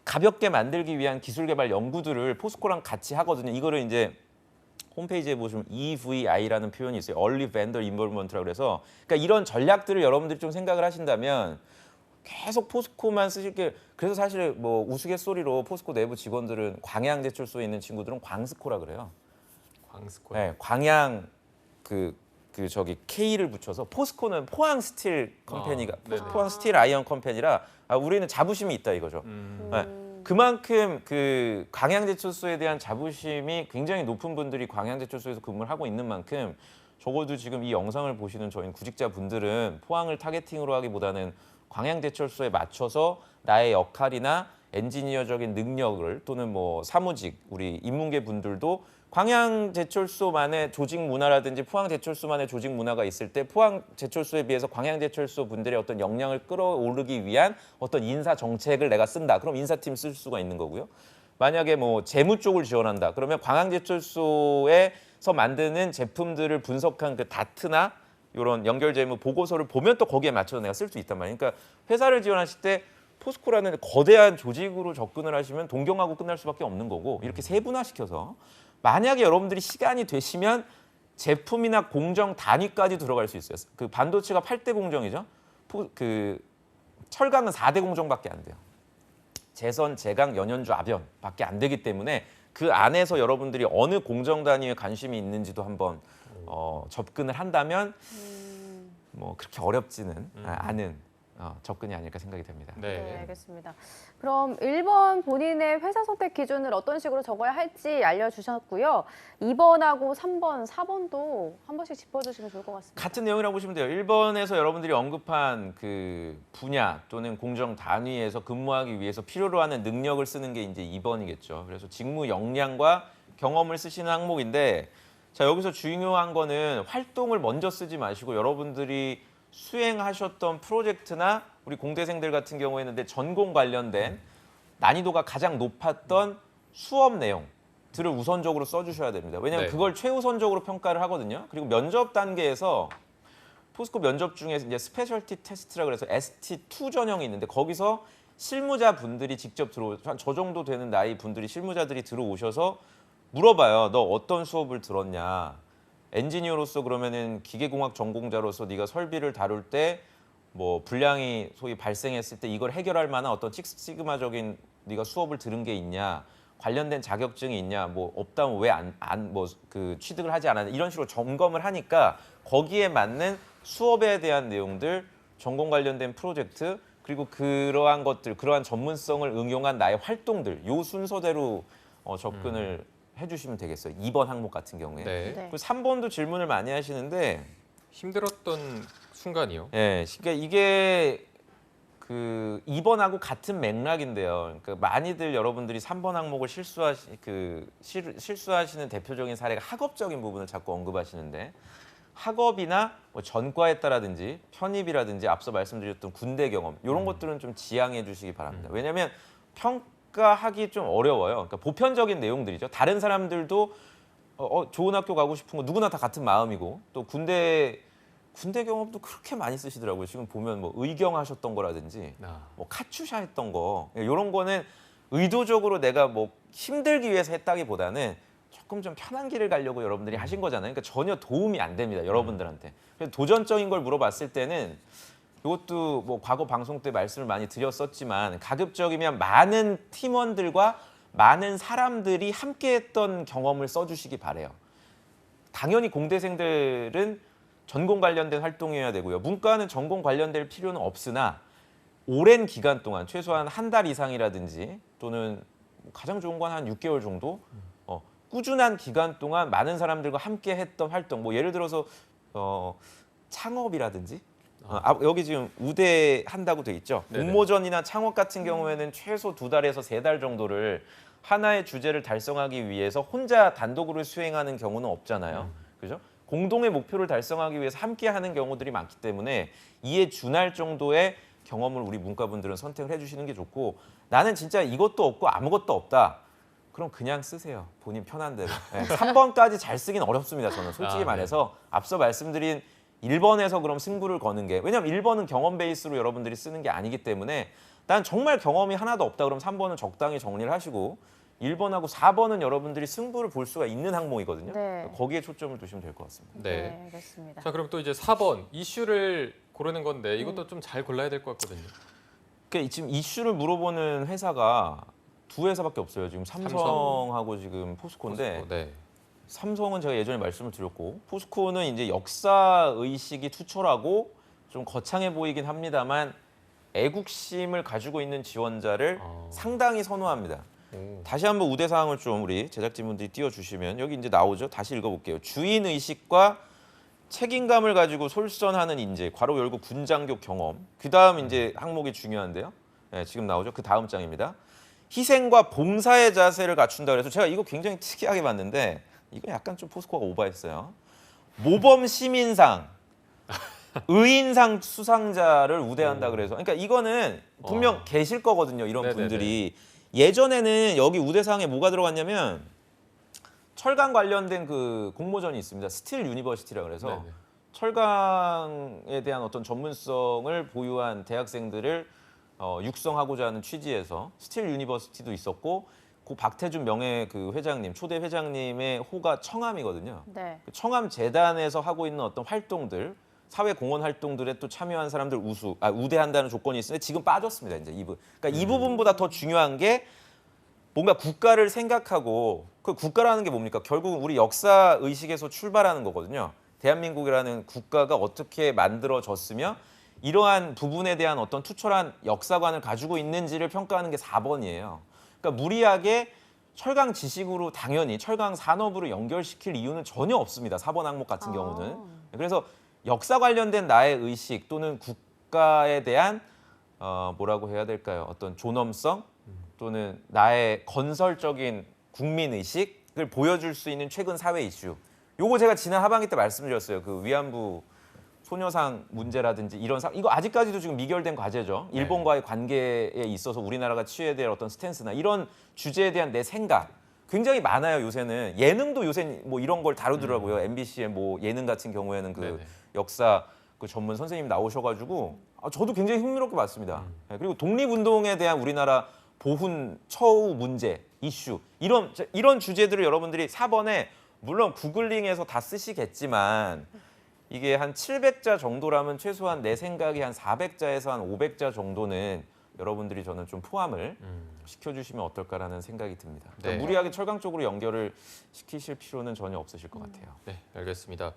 가볍게 만들기 위한 기술 개발 연구들을 포스코랑 같이 하거든요. 이거를 이제 홈페이지에 보시면 EVI라는 표현이 있어요. Early Vendor Involvement라고 그래서 그러니까 이런 전략들을 여러분들이 좀 생각을 하신다면 계속 포스코만 쓰실 게 그래서 사실 뭐 우스갯소리로 포스코 내부 직원들은 광양제철소에 있는 친구들은 광스코라 그래요. 광스코. 네, 광양 저기 K를 붙여서 포스코는 포항 스틸 컴퍼니가 네네. 포항 스틸 아이언 컴퍼니라 우리는 자부심이 있다 이거죠. 네, 그만큼 그 광양제철소에 대한 자부심이 굉장히 높은 분들이 광양제철소에서 근무를 하고 있는 만큼 적어도 지금 이 영상을 보시는 저희 구직자분들은 포항을 타겟팅으로 하기보다는 광양제철소에 맞춰서 나의 역할이나 엔지니어적인 능력을 또는 뭐 사무직 우리 인문계 분들도 광양제철소만의 조직 문화라든지 포항제철소만의 조직 문화가 있을 때 포항제철소에 비해서 광양제철소 분들의 어떤 역량을 끌어오르기 위한 어떤 인사 정책을 내가 쓴다. 그럼 인사팀 쓸 수가 있는 거고요. 만약에 뭐 재무 쪽을 지원한다. 그러면 광양제철소에서 만드는 제품들을 분석한 그 다트나 이런 연결 재무 보고서를 보면 또 거기에 맞춰서 내가 쓸 수 있단 말이에요. 그러니까 회사를 지원하실 때 포스코라는 거대한 조직으로 접근을 하시면 동경하고 끝날 수밖에 없는 거고 이렇게 세분화시켜서 만약에 여러분들이 시간이 되시면 제품이나 공정 단위까지 들어갈 수 있어요. 그 반도체가 8대 공정이죠. 그 철강은 4대 공정밖에 안 돼요. 재선, 제강, 연연주, 압연밖에 안 되기 때문에 그 안에서 여러분들이 어느 공정 단위에 관심이 있는지도 한번 접근을 한다면 뭐 그렇게 어렵지는 않은 접근이 아닐까 생각이 됩니다. 네, 알겠습니다. 그럼 1번 본인의 회사 선택 기준을 어떤 식으로 적어야 할지 알려주셨고요. 2번하고 3번, 4번도 한 번씩 짚어주시면 좋을 것 같습니다. 같은 내용이라고 보시면 돼요. 1번에서 여러분들이 언급한 그 분야 또는 공정 단위에서 근무하기 위해서 필요로 하는 능력을 쓰는 게 이제 2번이겠죠. 그래서 직무 역량과 경험을 쓰시는 항목인데 자, 여기서 중요한 거는 활동을 먼저 쓰지 마시고 여러분들이 수행하셨던 프로젝트나 우리 공대생들 같은 경우에는 전공 관련된 난이도가 가장 높았던 수업 내용들을 우선적으로 써주셔야 됩니다. 왜냐하면 네. 그걸 최우선적으로 평가를 하거든요. 그리고 면접 단계에서 포스코 면접 중에 이제 스페셜티 테스트라 그래서 ST2 전형이 있는데 거기서 실무자 분들이 직접 저 정도 되는 나이 분들이 실무자들이 들어오셔서 물어봐요. 너 어떤 수업을 들었냐? 엔지니어로서 그러면은 기계공학 전공자로서 네가 설비를 다룰 때 뭐 불량이 소위 발생했을 때 이걸 해결할 만한 어떤 식시그마적인 네가 수업을 들은 게 있냐? 관련된 자격증이 있냐? 뭐 없다면 왜 그 취득을 하지 않았냐? 이런 식으로 점검을 하니까 거기에 맞는 수업에 대한 내용들, 전공 관련된 프로젝트 그리고 그러한 것들, 그러한 전문성을 응용한 나의 활동들 요 순서대로 접근을 해주시면 되겠어요. 2번 항목 같은 경우에. 네. 네. 그리고 3번도 질문을 많이 하시는데 힘들었던 순간이요. 예, 그러니까 이게 그 2번하고 같은 맥락인데요. 그러니까 많이들 여러분들이 3번 항목을 실수하시는 대표적인 사례가 학업적인 부분을 자꾸 언급하시는데 학업이나 뭐 전과했다라든지 편입이라든지 앞서 말씀드렸던 군대 경험 이런 것들은 좀 지양해 주시기 바랍니다. 왜냐하면 평가하기 좀 어려워요. 그러니까 보편적인 내용들이죠. 다른 사람들도 좋은 학교 가고 싶은 거 누구나 다 같은 마음이고 또 군대 경험도 그렇게 많이 쓰시더라고요. 지금 보면 뭐 의경하셨던 거라든지 뭐 카츄샤 했던 거 이런 거는 의도적으로 내가 뭐 힘들기 위해서 했다기보다는 조금 좀 편한 길을 가려고 여러분들이 하신 거잖아요. 그러니까 전혀 도움이 안 됩니다. 여러분들한테. 그래서 도전적인 걸 물어봤을 때는 이것도 뭐 과거 방송 때 말씀을 많이 드렸었지만 가급적이면 많은 팀원들과 많은 사람들이 함께했던 경험을 써주시기 바래요. 당연히 공대생들은 전공 관련된 활동이어야 되고요. 문과는 전공 관련될 필요는 없으나 오랜 기간 동안 최소한 한 달 이상이라든지 또는 가장 좋은 건 한 6개월 정도 꾸준한 기간 동안 많은 사람들과 함께 했던 활동, 뭐 예를 들어서 창업이라든지 여기 지금 우대한다고 돼 있죠. 네네. 공모전이나 창업 같은 경우에는 최소 2달에서 3달 정도를 하나의 주제를 달성하기 위해서 혼자 단독으로 수행하는 경우는 없잖아요. 그죠? 공동의 목표를 달성하기 위해서 함께 하는 경우들이 많기 때문에 이에 준할 정도의 경험을 우리 문과분들은 선택을 해주시는 게 좋고, 나는 진짜 이것도 없고 아무것도 없다. 그럼 그냥 쓰세요. 본인 편한 대로. 네, 3번까지 잘 쓰긴 어렵습니다. 저는 솔직히 네. 말해서 앞서 말씀드린 1번에서 그럼 승부를 거는 게, 왜냐면 1번은 경험 베이스로 여러분들이 쓰는 게 아니기 때문에 난 정말 경험이 하나도 없다 그럼 3번은 적당히 정리를 하시고 1번하고 4번은 여러분들이 승부를 볼 수가 있는 항목이거든요. 네. 거기에 초점을 두시면 될 것 같습니다. 네. 알겠습니다. 자, 그럼 또 이제 4번 이슈를 고르는 건데 이것도 좀 잘 골라야 될 것 같거든요. 그러니까 지금 이슈를 물어보는 회사가 2회사밖에 없어요. 지금 삼성하고 지금 포스코인데 네. 삼성은 제가 예전에 말씀을 드렸고 포스코는 이제 역사 의식이 투철하고 좀 거창해 보이긴 합니다만 애국심을 가지고 있는 지원자를 상당히 선호합니다. 다시 한번 우대 사항을 좀 우리 제작진분들이 띄워주시면 여기 이제 나오죠. 다시 읽어볼게요. 주인 의식과 책임감을 가지고 솔선하는 인재, 괄호 열고 군장교 경험. 그 다음 이제 항목이 중요한데요. 네, 지금 나오죠. 그 다음 장입니다. 희생과 봉사의 자세를 갖춘다 그래서 제가 이거 굉장히 특이하게 봤는데 이거 약간 좀 포스코가 오버했어요. 모범 시민상, 의인상 수상자를 우대한다 그래서, 그러니까 이거는 분명 계실 거거든요. 이런 네네네. 분들이. 예전에는 여기 우대사항에 뭐가 들어갔냐면 철강 관련된 그 공모전이 있습니다. 스틸 유니버시티라 그래서 네네. 철강에 대한 어떤 전문성을 보유한 대학생들을 육성하고자 하는 취지에서 스틸 유니버시티도 있었고, 그 박태준 명예 그 회장님, 초대 회장님의 호가 청암이거든요. 네. 그 청암 재단에서 하고 있는 어떤 활동들, 사회 공헌 활동들에 또 참여한 사람들 우대한다는 조건이 있는데 지금 빠졌습니다. 이제 이 부분. 그러니까 이 부분보다 더 중요한 게 뭔가 국가를 생각하고, 그 국가라는 게 뭡니까? 결국 우리 역사 의식에서 출발하는 거거든요. 대한민국이라는 국가가 어떻게 만들어졌으며 이러한 부분에 대한 어떤 투철한 역사관을 가지고 있는지를 평가하는 게 4번이에요. 그러니까 무리하게 철강 지식으로 당연히 철강 산업으로 연결시킬 이유는 전혀 없습니다. 4번 항목 같은 경우는. 그래서 역사 관련된 나의 의식 또는 국가에 대한 뭐라고 해야 될까요? 어떤 존엄성 또는 나의 건설적인 국민의식을 보여줄 수 있는 최근 사회 이슈. 요거 제가 지난 하반기 때 말씀드렸어요. 그 위안부 소녀상 문제라든지 이런 이거 아직까지도 지금 미결된 과제죠. 네. 일본과의 관계에 있어서 우리나라가 취해야 될 어떤 스탠스나 이런 주제에 대한 내 생각 굉장히 많아요. 요새는 예능도 요새 뭐 이런 걸 다루더라고요. MBC의 뭐 예능 같은 경우에는 그 네네. 역사 그 전문 선생님 나오셔가지고 저도 굉장히 흥미롭게 봤습니다. 네, 그리고 독립운동에 대한 우리나라 보훈 처우 문제 이슈 이런 주제들을 여러분들이 4번에 물론 구글링해서 다 쓰시겠지만 이게 한 700자 정도라면 최소한 내 생각이 한 400자에서 한 500자 정도는 여러분들이 저는 좀 포함을 시켜주시면 어떨까라는 생각이 듭니다. 그러니까 네. 무리하게 철강 쪽으로 연결을 시키실 필요는 전혀 없으실 것 같아요. 네, 알겠습니다.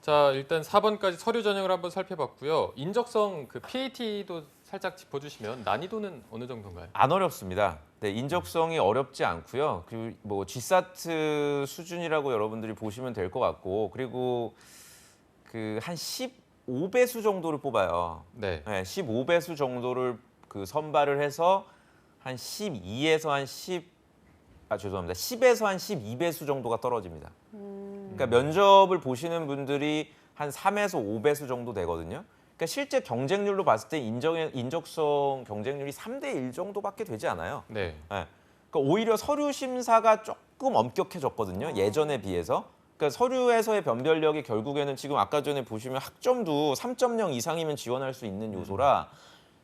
자, 일단 4번까지 서류 전형을 한번 살펴봤고요. 인적성 그 PAT도 살짝 짚어주시면 난이도는 어느 정도인가요? 안 어렵습니다. 네, 인적성이 어렵지 않고요. 그 뭐 G사트 수준이라고 여러분들이 보시면 될 것 같고, 그리고 그 한 15배수 정도를 뽑아요. 네. 네, 15배수 정도를 그 선발을 해서 한 12에서 한 10에서 한 12배수 정도가 떨어집니다. 그러니까 면접을 보시는 분들이 한 3에서 5배수 정도 되거든요. 그러니까 실제 경쟁률로 봤을 때 인적성 경쟁률이 3대 1 정도밖에 되지 않아요. 네. 네. 그러니까 오히려 서류 심사가 조금 엄격해졌거든요. 예전에 비해서. 그러니까 서류에서의 변별력이 결국에는 지금 아까 전에 보시면 학점도 3.0 이상이면 지원할 수 있는 요소라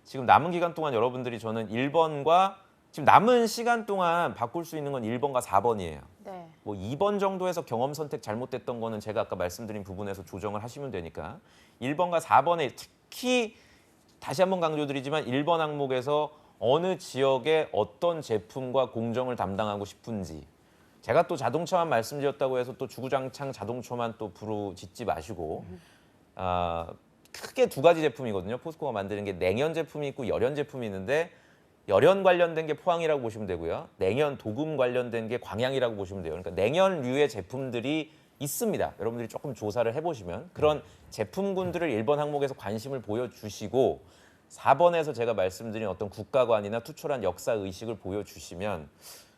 지금 남은 기간 동안 여러분들이 저는 1번과 지금 남은 시간 동안 바꿀 수 있는 건 1번과 4번이에요. 네. 뭐 2번 정도에서 경험 선택 잘못됐던 거는 제가 아까 말씀드린 부분에서 조정을 하시면 되니까 1번과 4번에 특히 다시 한번 강조드리지만 1번 항목에서 어느 지역의 어떤 제품과 공정을 담당하고 싶은지, 제가 또 자동차만 말씀드렸다고 해서 또 주구장창 자동차만 또 부르짖지 마시고 크게 두 가지 제품이거든요. 포스코가 만드는 게 냉연 제품이 있고 열연 제품이 있는데 열연 관련된 게 포항이라고 보시면 되고요. 냉연 도금 관련된 게 광양이라고 보시면 돼요. 그러니까 냉연류의 제품들이 있습니다. 여러분들이 조금 조사를 해보시면 그런 제품군들을 1번 항목에서 관심을 보여주시고 4번에서 제가 말씀드린 어떤 국가관이나 투철한 역사 의식을 보여주시면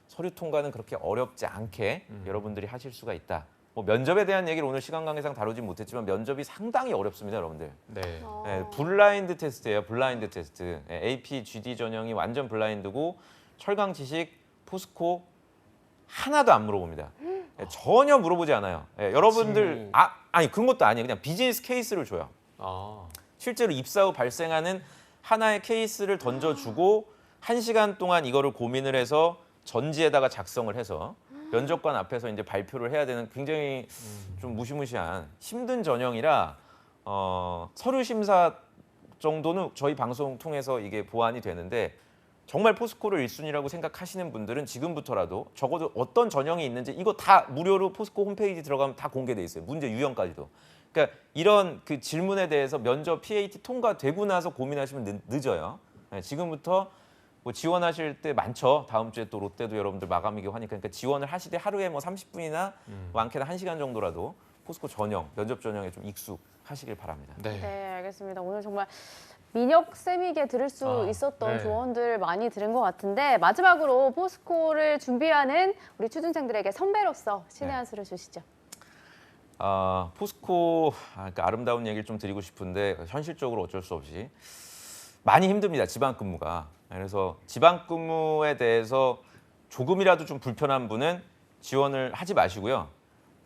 서류 통과는 그렇게 어렵지 않게 여러분들이 하실 수가 있다. 뭐 면접에 대한 얘기를 오늘 시간 관계상 다루지 못했지만 면접이 상당히 어렵습니다, 여러분들. 네. 네, 블라인드 테스트예요. 블라인드 테스트. AP, GD 전형이 완전 블라인드고 철강 지식, 포스코 하나도 안 물어봅니다. 전혀 물어보지 않아요. 여러분들 아니 그런 것도 아니에요. 그냥 비즈니스 케이스를 줘요. 아. 실제로 입사 후 발생하는 하나의 케이스를 던져주고 1시간 동안 이거를 고민을 해서 전지에다가 작성을 해서 면접관 앞에서 이제 발표를 해야 되는 굉장히 좀 무시무시한 힘든 전형이라 서류 심사 정도는 저희 방송 통해서 이게 보완이 되는데 정말 포스코를 1순위라고 생각하시는 분들은 지금부터라도 적어도 어떤 전형이 있는지 이거 다 무료로 포스코 홈페이지 들어가면 다 공개돼 있어요. 문제 유형까지도. 그러니까 이런 그 질문에 대해서 면접 PAT 통과되고 나서 고민하시면 늦어요. 네, 지금부터 뭐 지원하실 때 많죠. 다음 주에 또 롯데도 여러분들 마감이기도 하니까 그러니까 지원을 하시되 하루에 뭐 30분이나 많게는 1시간 정도라도 포스코 전형, 면접 전형에 좀 익숙하시길 바랍니다. 네. 네, 알겠습니다. 오늘 정말 민혁쌤에게 들을 수 있었던 네. 조언들 많이 들은 것 같은데 마지막으로 포스코를 준비하는 우리 취준생들에게 선배로서 신의 한 수를 주시죠. 포스코 그러니까 아름다운 얘기를 좀 드리고 싶은데 현실적으로 어쩔 수 없이 많이 힘듭니다. 지방 근무가. 그래서 지방 근무에 대해서 조금이라도 좀 불편한 분은 지원을 하지 마시고요.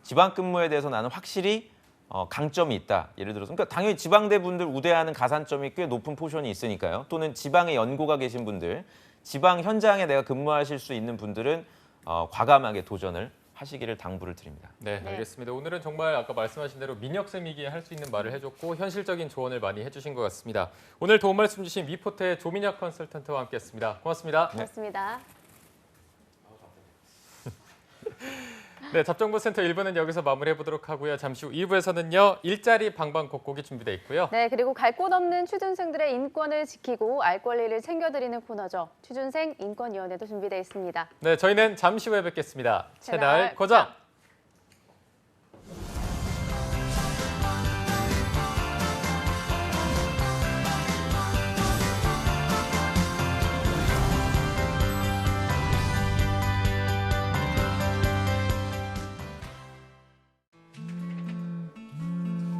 지방 근무에 대해서 나는 확실히 강점이 있다. 예를 들어서 그러니까 당연히 지방대 분들 우대하는 가산점이 꽤 높은 포션이 있으니까요. 또는 지방에 연고가 계신 분들, 지방 현장에 내가 근무하실 수 있는 분들은 과감하게 도전을 하시기를 당부를 드립니다. 네, 알겠습니다. 오늘은 정말 아까 말씀하신 대로 민혁쌤이기에 할 수 있는 말을 해줬고 현실적인 조언을 많이 해주신 것 같습니다. 오늘 도움 말씀 주신 미포트의 조민혁 컨설턴트와 함께했습니다. 고맙습니다. 고맙습니다. 네, 잡정보센터 1부는 여기서 마무리해보도록 하고요. 잠시 후 2부에서는요. 일자리 방방곡곡이 준비되어 있고요. 네, 그리고 갈 곳 없는 취준생들의 인권을 지키고 알 권리를 챙겨드리는 코너죠. 취준생 인권위원회도 준비되어 있습니다. 네, 저희는 잠시 후에 뵙겠습니다. 채널 채널 고정!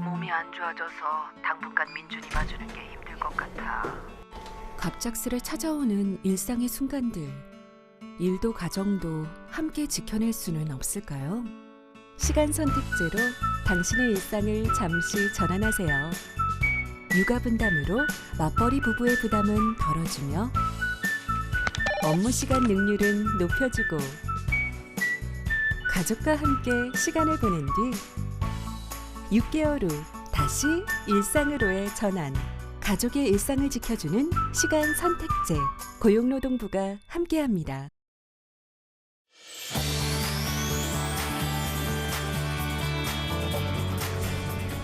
몸이 안 좋아져서 당분간 민준이 봐주는 게 힘들 것 같아. 갑작스레 찾아오는 일상의 순간들. 일도 가정도 함께 지켜낼 수는 없을까요? 시간 선택제로 당신의 일상을 잠시 전환하세요. 육아 분담으로 맞벌이 부부의 부담은 덜어주며 업무 시간 능률은 높여주고 가족과 함께 시간을 보낸 뒤 6개월 후 다시 일상으로의 전환. 가족의 일상을 지켜주는 시간 선택제. 고용노동부가 함께합니다.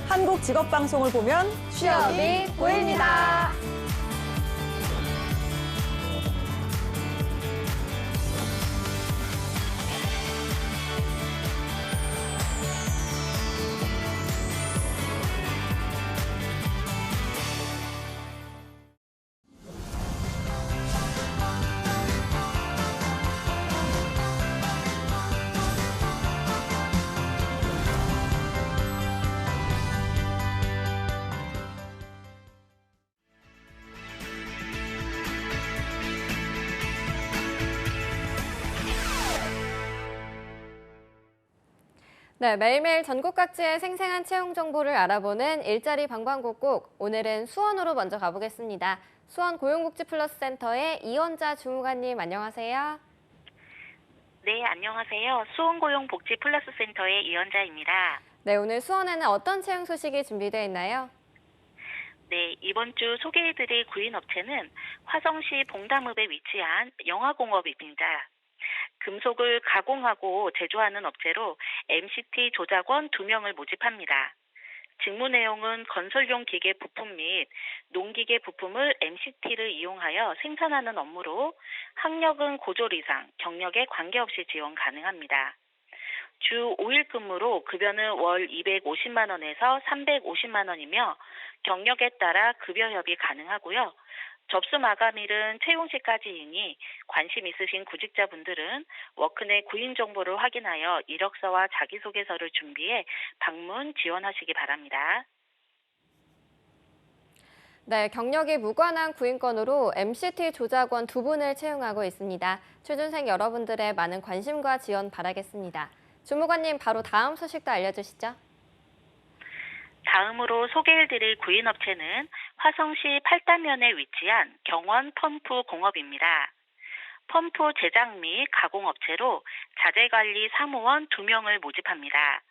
한국 직업방송을 보면 취업이 보입니다. 네, 매일매일 전국 각지의 생생한 채용 정보를 알아보는 일자리 방방곡곡. 오늘은 수원으로 먼저 가보겠습니다. 수원 고용복지플러스센터의 이원자 주무관님 안녕하세요. 네, 안녕하세요. 수원고용복지플러스센터의 이연자입니다. 네, 오늘 수원에는 어떤 채용 소식이 준비되어 있나요? 네, 이번 주 소개해드릴 구인업체는 화성시 봉담읍에 위치한 영화공업입니다. 금속을 가공하고 제조하는 업체로 MCT 조작원 2명을 모집합니다. 직무 내용은 건설용 기계 부품 및 농기계 부품을 MCT를 이용하여 생산하는 업무로 학력은 고졸 이상, 경력에 관계없이 지원 가능합니다. 주 5일 근무로 급여는 월 250만 원에서 350만 원이며 경력에 따라 급여 협의 가능하고요. 접수 마감일은 채용 시까지이니 관심 있으신 구직자분들은 워크넷 구인 정보를 확인하여 이력서와 자기소개서를 준비해 방문 지원하시기 바랍니다. 네, 경력이 무관한 구인건으로 MCT 조작원 2분을 채용하고 있습니다. 취준생 여러분들의 많은 관심과 지원 바라겠습니다. 주무관님, 바로 다음 소식도 알려주시죠. 다음으로 소개해드릴 구인업체는 화성시 팔단면에 위치한 경원 펌프 공업입니다. 펌프 제작 및 가공업체로 자재관리 사무원 2명을 모집합니다.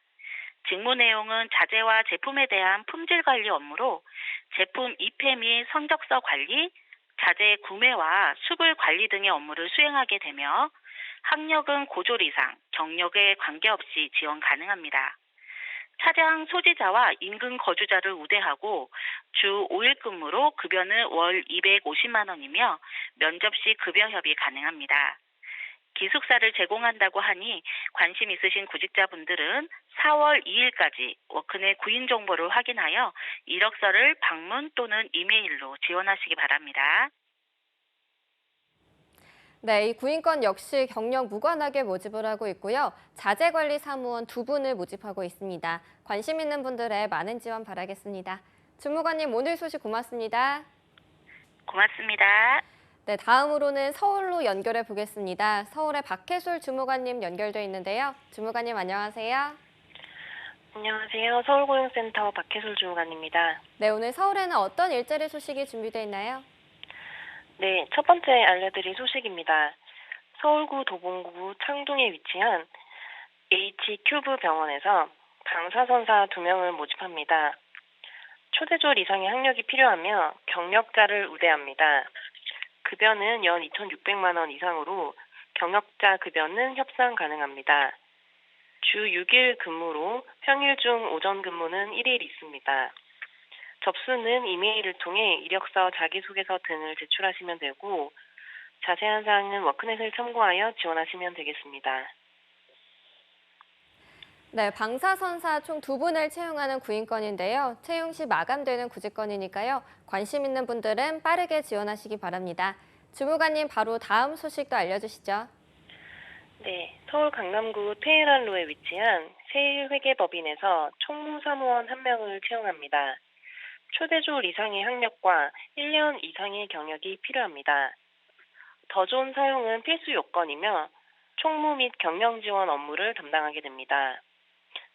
직무 내용은 자재와 제품에 대한 품질 관리 업무로 제품 입회 및 성적서 관리, 자재 구매와 수불 관리 등의 업무를 수행하게 되며 학력은 고졸 이상, 경력에 관계없이 지원 가능합니다. 차량 소지자와 인근 거주자를 우대하고 주 5일 근무로 급여는 월 250만 원이며 면접 시 급여 협의 가능합니다. 기숙사를 제공한다고 하니 관심 있으신 구직자분들은 4월 2일까지 워크넷 구인 정보를 확인하여 이력서를 방문 또는 이메일로 지원하시기 바랍니다. 네, 이 구인건 역시 경력 무관하게 모집을 하고 있고요. 자재관리 사무원 2분을 모집하고 있습니다. 관심 있는 분들의 많은 지원 바라겠습니다. 주무관님, 오늘 소식 고맙습니다. 고맙습니다. 네, 다음으로는 서울로 연결해 보겠습니다. 서울의 박혜술 주무관님 연결돼 있는데요. 주무관님 안녕하세요. 안녕하세요. 서울고용센터 박혜술 주무관입니다. 네, 오늘 서울에는 어떤 일자리 소식이 준비되어 있나요? 네, 첫 번째 알려드릴 소식입니다. 서울구 도봉구 창동에 위치한 H큐브 병원에서 방사선사 2명을 모집합니다. 초대졸 이상의 학력이 필요하며 경력자를 우대합니다. 급여는 연 2,600만 원 이상으로 경력자 급여는 협상 가능합니다. 주 6일 근무로 평일 중 오전 근무는 1일 있습니다. 접수는 이메일을 통해 이력서, 자기소개서 등을 제출하시면 되고 자세한 사항은 워크넷을 참고하여 지원하시면 되겠습니다. 네, 방사선사 총 2분을 채용하는 구인건인데요. 채용 시 마감되는 구직건이니까요. 관심 있는 분들은 빠르게 지원하시기 바랍니다. 주무관님, 바로 다음 소식도 알려주시죠. 네, 서울 강남구 테헤란로에 위치한 세일회계법인에서 총무사무원 1명을 채용합니다. 초대졸 이상의 학력과 1년 이상의 경력이 필요합니다. 더존 사용은 필수 요건이며 총무 및 경영 지원 업무를 담당하게 됩니다.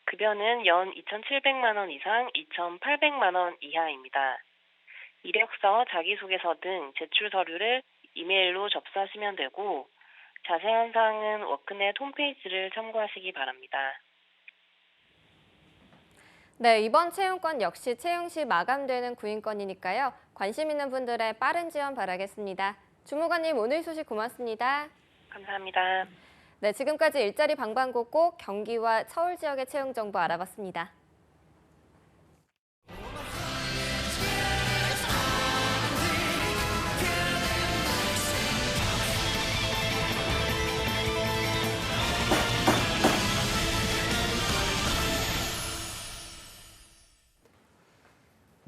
급여는 연 2,700만 원 이상 2,800만 원 이하입니다. 이력서, 자기소개서 등 제출 서류를 이메일로 접수하시면 되고 자세한 사항은 워크넷 홈페이지를 참고하시기 바랍니다. 네, 이번 채용건 역시 채용 시 마감되는 구인건이니까요. 관심 있는 분들의 빠른 지원 바라겠습니다. 주무관님, 오늘 소식 고맙습니다. 감사합니다. 네, 지금까지 일자리 방방곡곡 경기와 서울 지역의 채용 정보 알아봤습니다.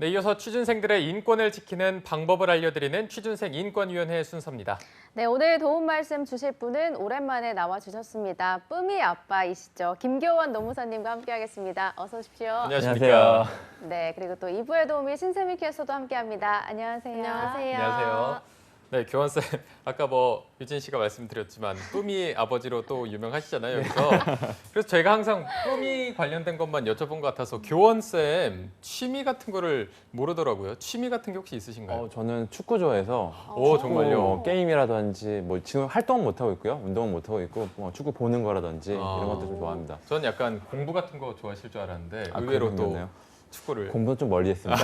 네, 이어서 취준생들의 인권을 지키는 방법을 알려드리는 취준생 인권위원회 순서입니다. 네, 오늘 도움 말씀 주실 분은 오랜만에 나와주셨습니다. 뿌미 아빠이시죠. 김교원 노무사님과 함께하겠습니다. 어서 오십시오. 안녕하십니까. 네, 그리고 또 2부의 도우미 신세미 캐스터도 함께합니다. 안녕하세요. 안녕하세요. 안녕하세요. 네, 교원쌤, 아까 유진 씨가 말씀드렸지만 뿌미 아버지로 또 유명하시잖아요, 여기서. 그래서 저희가 항상 뿌미 관련된 것만 여쭤본 것 같아서 교원쌤 취미 같은 거를 모르더라고요. 취미 같은 게 혹시 있으신가요? 저는 축구 좋아해서 오, 정말요? 게임이라든지 지금 활동은 못하고 있고요. 운동은 못하고 있고 축구 보는 거라든지 이런 것도 좀 좋아합니다. 저는 약간 공부 같은 거 좋아하실 줄 알았는데 아, 의외로 또 그러셨나요? 축구를. 공부는 좀 멀리 했습니다.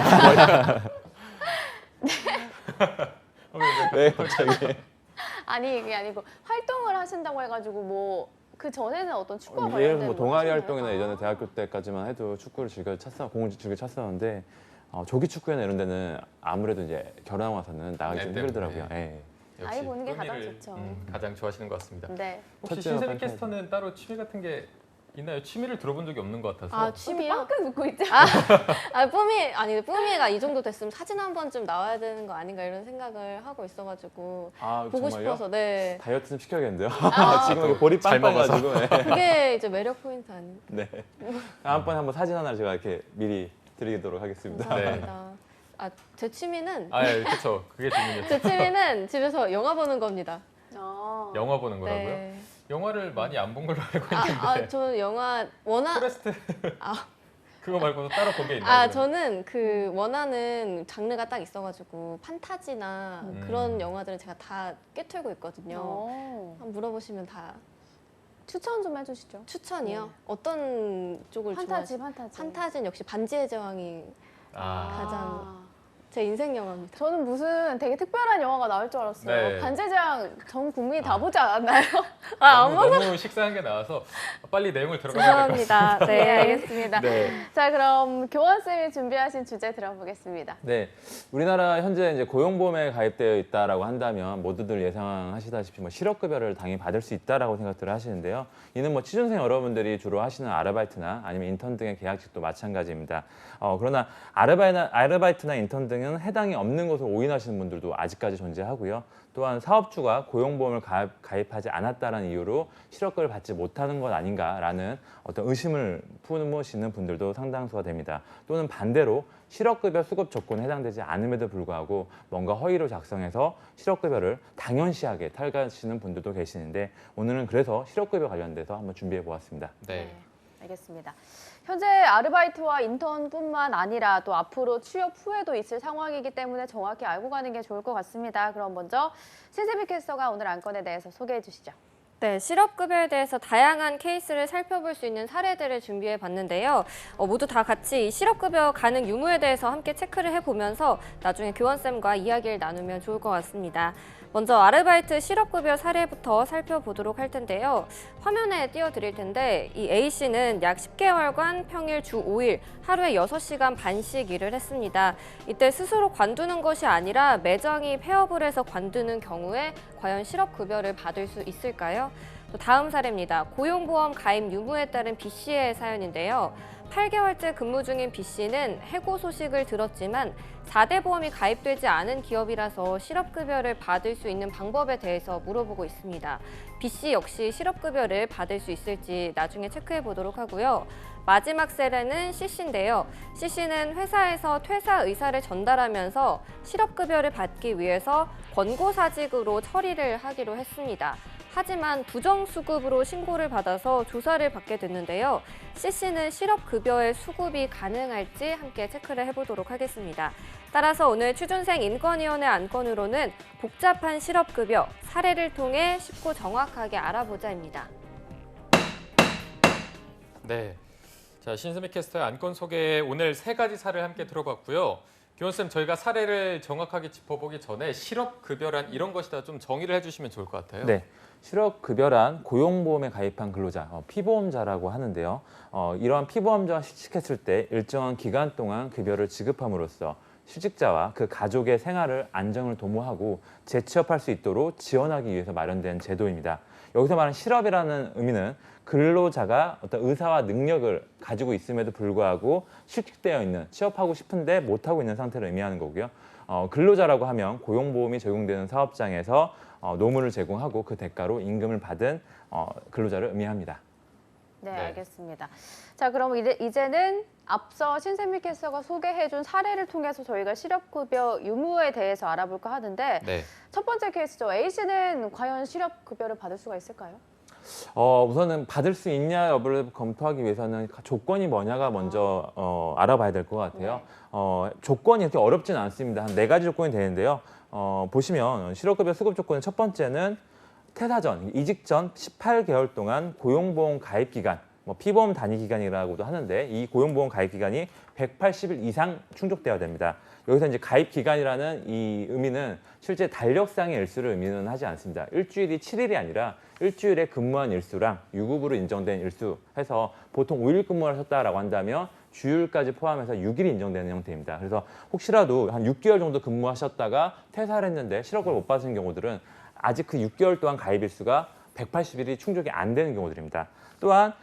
아니, 이게 아니고 활동을 하신다고 해가지고 뭐 그 전에는 어떤 축구와 예를 관련된 들어서 뭐 동아리 하셨나요? 활동이나 예전에 대학교 때까지만 해도 축구를 공을 즐겨 찼었는데 조기 축구나 이런 데는 아무래도 이제 결혼하고 나서는 나가기 좀 네, 힘들더라고요. 때문에. 예. 역시 아이 보는 게 가장 의미를, 좋죠. 가장 좋아하시는 것 같습니다. 네. 혹시 첫째가 신세미 빨리 캐스터는 따로 취미 같은 게 있나요? 취미를 들어본 적이 없는 것 같아서. 아, 취미요? 빵끈 웃고 있죠. 뿜이가 이 정도 됐으면 사진 한 번쯤 나와야 되는 거 아닌가 이런 생각을 하고 있어가지고 아, 보고 정말요? 싶어서 네. 다이어트 좀 시켜야겠는데요. 아. 지금 이게 볼이 잘 빵빵해가지고. 네. 그게 이제 매력 포인트 아닌가. 네. 다음번에 한번 사진 하나 제가 이렇게 미리 드리도록 하겠습니다. 감사합니다. 제 취미는 그렇죠. 그게 질문이었죠. 제 취미는 집에서 영화 보는 겁니다. 영화 보는 거라고요? 네. 영화를 많이 안 본 걸로 알고 있는데. 저는 영화 워낙 포레스트 그거 말고도 따로 본 게 있나요? 저는 그 원하는 장르가 딱 있어가지고 판타지나 그런 영화들은 제가 다 꿰뚫고 있거든요. 한번 물어보시면 다 추천 좀 해주시죠. 추천이요? 네. 어떤 쪽을 판타지. 판타지는 역시 반지의 제왕이 가장 제 인생 영화입니다. 저는 무슨 되게 특별한 영화가 나올 줄 알았어요. 네. 반지의제왕 전 국민이 다 보지 않았나요? 너무 식상한 게 나와서 빨리 내용을 들어가야 될 것 같습니다. 죄송합니다. 네, 알겠습니다. 네. 자, 그럼 교원쌤이 준비하신 주제 들어보겠습니다. 네, 우리나라 현재 이제 고용보험에 가입되어 있다라고 한다면 모두들 예상하시다시피 뭐 실업급여를 당연히 받을 수 있다라고 생각들을 하시는데요. 이는 뭐 취준생 여러분들이 주로 하시는 아르바이트나 아니면 인턴 등의 계약직도 마찬가지입니다. 그러나 아르바이트나 인턴 등은 해당이 없는 것으로 오인하시는 분들도 아직까지 존재하고요. 또한 사업주가 고용보험을 가입하지 않았다는 이유로 실업급여를 받지 못하는 것 아닌가라는 어떤 의심을 품으시는 분들도 상당수가 됩니다. 또는 반대로 실업급여 수급 조건에 해당되지 않음에도 불구하고 뭔가 허위로 작성해서 실업급여를 당연시하게 탈가하시는 분들도 계시는데 오늘은 그래서 실업급여 관련돼서 한번 준비해 보았습니다. 네. 알겠습니다. 현재 아르바이트와 인턴뿐만 아니라 또 앞으로 취업 후에도 있을 상황이기 때문에 정확히 알고 가는 게 좋을 것 같습니다. 그럼 먼저 신세미 캐스터가 오늘 안건에 대해서 소개해 주시죠. 네, 실업급여에 대해서 다양한 케이스를 살펴볼 수 있는 사례들을 준비해 봤는데요. 모두 다 같이 이 실업급여 가능 유무에 대해서 함께 체크를 해보면서 나중에 교원쌤과 이야기를 나누면 좋을 것 같습니다. 먼저 아르바이트 실업급여 사례부터 살펴보도록 할 텐데요. 화면에 띄워드릴 텐데 이 A씨는 약 10개월간 평일 주 5일, 하루에 6시간 반씩 일을 했습니다. 이때 스스로 관두는 것이 아니라 매장이 폐업을 해서 관두는 경우에 과연 실업급여를 받을 수 있을까요? 또 다음 사례입니다. 고용보험 가입 유무에 따른 B씨의 사연인데요. 8개월째 근무 중인 B씨는 해고 소식을 들었지만 4대 보험이 가입되지 않은 기업이라서 실업급여를 받을 수 있는 방법에 대해서 물어보고 있습니다. B씨 역시 실업급여를 받을 수 있을지 나중에 체크해 보도록 하고요. 마지막 사례는 C씨인데요. C씨는 회사에서 퇴사 의사를 전달하면서 실업급여를 받기 위해서 권고사직으로 처리를 하기로 했습니다. 하지만 부정수급으로 신고를 받아서 조사를 받게 됐는데요. C씨는 실업급여의 수급이 가능할지 함께 체크를 해보도록 하겠습니다. 따라서 오늘 취준생 인권위원회 안건으로는 복잡한 실업급여 사례를 통해 쉽고 정확하게 알아보자입니다. 네. 자, 신세미 캐스터의 안건 소개 오늘 3가지 사례를 함께 들어봤고요. 교원쌤, 저희가 사례를 정확하게 짚어보기 전에 실업급여란 이런 것이다 좀 정의를 해주시면 좋을 것 같아요. 네. 실업급여란 고용보험에 가입한 근로자, 피보험자라고 하는데요. 이러한 피보험자가 실직했을 때 일정한 기간 동안 급여를 지급함으로써 실직자와 그 가족의 생활을 안정을 도모하고 재취업할 수 있도록 지원하기 위해서 마련된 제도입니다. 여기서 말하는 실업이라는 의미는 근로자가 어떤 의사와 능력을 가지고 있음에도 불구하고 실직되어 있는, 취업하고 싶은데 못하고 있는 상태를 의미하는 거고요. 근로자라고 하면 고용보험이 적용되는 사업장에서 노무를 제공하고 그 대가로 임금을 받은 근로자를 의미합니다. 네, 알겠습니다. 자, 그럼 이제는 앞서 신세미 캐스터가 소개해준 사례를 통해서 저희가 실업급여 유무에 대해서 알아볼까 하는데 첫 번째 케이스죠. A씨는 과연 실업급여를 받을 수가 있을까요? 우선은 받을 수 있냐 여부를 검토하기 위해서는 조건이 뭐냐가 먼저 알아봐야 될 것 같아요. 조건이 이렇게 어렵지는 않습니다. 한 4가지 조건이 되는데요. 보시면 실업급여 수급 조건의 첫 번째는 퇴사 전, 이직 전 18개월 동안 고용보험 가입 기간 뭐 피보험 단위 기간이라고도 하는데 이 고용보험 가입 기간이 180일 이상 충족되어야 됩니다. 여기서 이제 가입 기간이라는 이 의미는 실제 달력상의 일수를 의미는 하지 않습니다. 일주일이 7일이 아니라 일주일에 근무한 일수랑 유급으로 인정된 일수 해서 보통 5일 근무를 하셨다라고 한다면 주율까지 포함해서 6일이 인정되는 형태입니다. 그래서 혹시라도 한 6개월 정도 근무하셨다가 퇴사를 했는데 실업급여를 못 받으신 경우들은 아직 그 6개월 동안 가입 일수가 180일이 충족이 안 되는 경우들입니다. 또한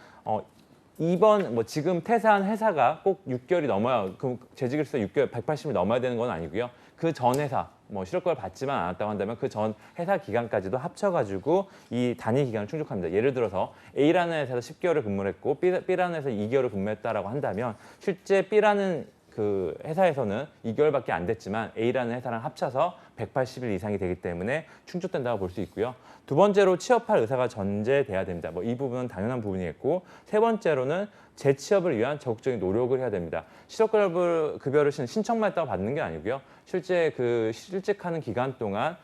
이번 지금 퇴사한 회사가 꼭 6개월이 넘어야 그 재직 일수가 6개월 180일 넘어야 되는 건 아니고요. 그 전 회사 실업급여를 받지만 않았다고 한다면 그 전 회사 기간까지도 합쳐가지고 이 단위 기간을 충족합니다. 예를 들어서 A라는 회사에서 10개월을 근무를 했고 B라는 회사에서 2개월을 근무했다라고 한다면 실제 B라는 그 회사에서는 2개월밖에 안 됐지만 A라는 회사랑 합쳐서 180일 이상이 되기 때문에 충족된다고 볼 수 있고요. 두 번째로 취업할 의사가 전제돼야 됩니다. 이 부분은 당연한 부분이겠고 세 번째로는 재취업을 위한 적극적인 노력을 해야 됩니다. 실업급여를 신청만 했다고 받는 게 아니고요. 실제 그 실직하는 기간 동안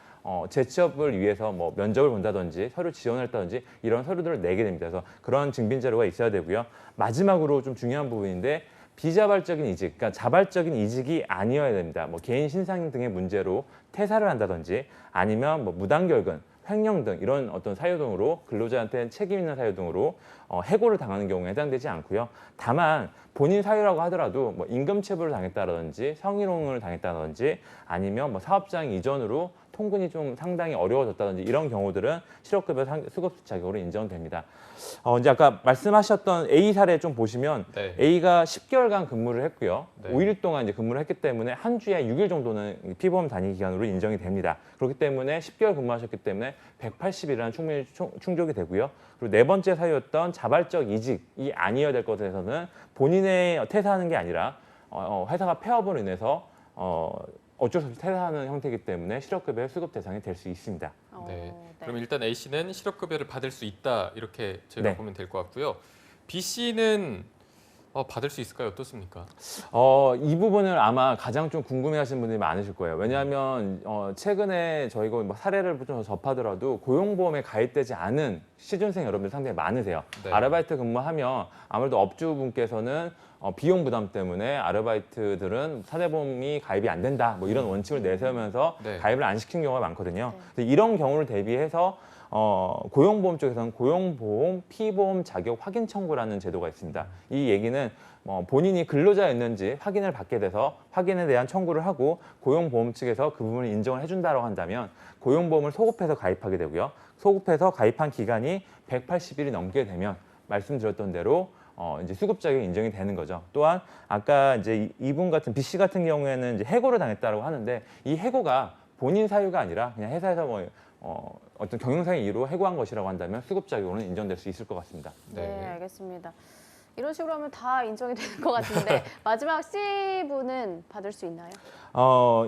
재취업을 위해서 면접을 본다든지 서류 지원을 했다든지 이런 서류들을 내게 됩니다. 그래서 그런 증빙 자료가 있어야 되고요. 마지막으로 좀 중요한 부분인데 비자발적인 이직, 그러니까 자발적인 이직이 아니어야 됩니다. 개인 신상 등의 문제로 퇴사를 한다든지 아니면 무단결근, 횡령 등 이런 어떤 사유 등으로 근로자한테 책임 있는 사유 등으로 해고를 당하는 경우에 해당되지 않고요. 다만 본인 사유라고 하더라도 임금체불을 당했다든지 성희롱을 당했다든지 아니면 사업장 이전으로 통근이 좀 상당히 어려워졌다든지 이런 경우들은 실업급여 수급 자격으로 인정됩니다. 이제 아까 말씀하셨던 A 사례 좀 보시면 네. A가 10개월간 근무를 했고요. 네. 5일 동안 이제 근무를 했기 때문에 한 주에 6일 정도는 피보험 단위 기간으로 인정이 됩니다. 그렇기 때문에 10개월 근무하셨기 때문에 180일이라는 충분히 충족이 되고요. 그리고 네 번째 사유였던 자발적 이직이 아니어야 될 것에서는 본인의 퇴사하는 게 아니라 회사가 폐업으로 인해서 어쩔 수 없이 퇴사하는 형태이기 때문에 실업급여 수급 대상이 될 수 있습니다. 네. 그럼 일단 A 씨는 실업급여를 받을 수 있다 이렇게 저희가 네. 보면 될 것 같고요. B 씨는 받을 수 있을까요? 어떻습니까? 이 부분을 아마 가장 좀 궁금해하시는 분들이 많으실 거예요. 왜냐하면 최근에 저희가 사례를 좀 접하더라도 고용보험에 가입되지 않은 취준생 여러분들 상당히 많으세요. 네. 아르바이트 근무하면 아무래도 업주분께서는 비용 부담 때문에 아르바이트들은 사대보험이 가입이 안 된다 이런 원칙을 내세우면서 네. 가입을 안 시키는 경우가 많거든요. 이런 경우를 대비해서 고용보험 쪽에서는 고용보험 피보험 자격 확인 청구라는 제도가 있습니다. 이 얘기는 본인이 근로자였는지 확인을 받게 돼서 확인에 대한 청구를 하고 고용보험 측에서 그 부분을 인정을 해준다고 한다면 고용보험을 소급해서 가입하게 되고요. 소급해서 가입한 기간이 180일이 넘게 되면 말씀드렸던 대로 이제 수급 자격이 인정이 되는 거죠. 또한 아까 이제 이분 같은 B 씨 같은 경우에는 이제 해고를 당했다고 하는데 이 해고가 본인 사유가 아니라 그냥 회사에서 어떤 경영상의 이유로 해고한 것이라고 한다면 수급 자격으로는 인정될 수 있을 것 같습니다. 네, 알겠습니다. 이런 식으로 하면 다 인정이 되는 것 같은데 마지막 C분은 받을 수 있나요?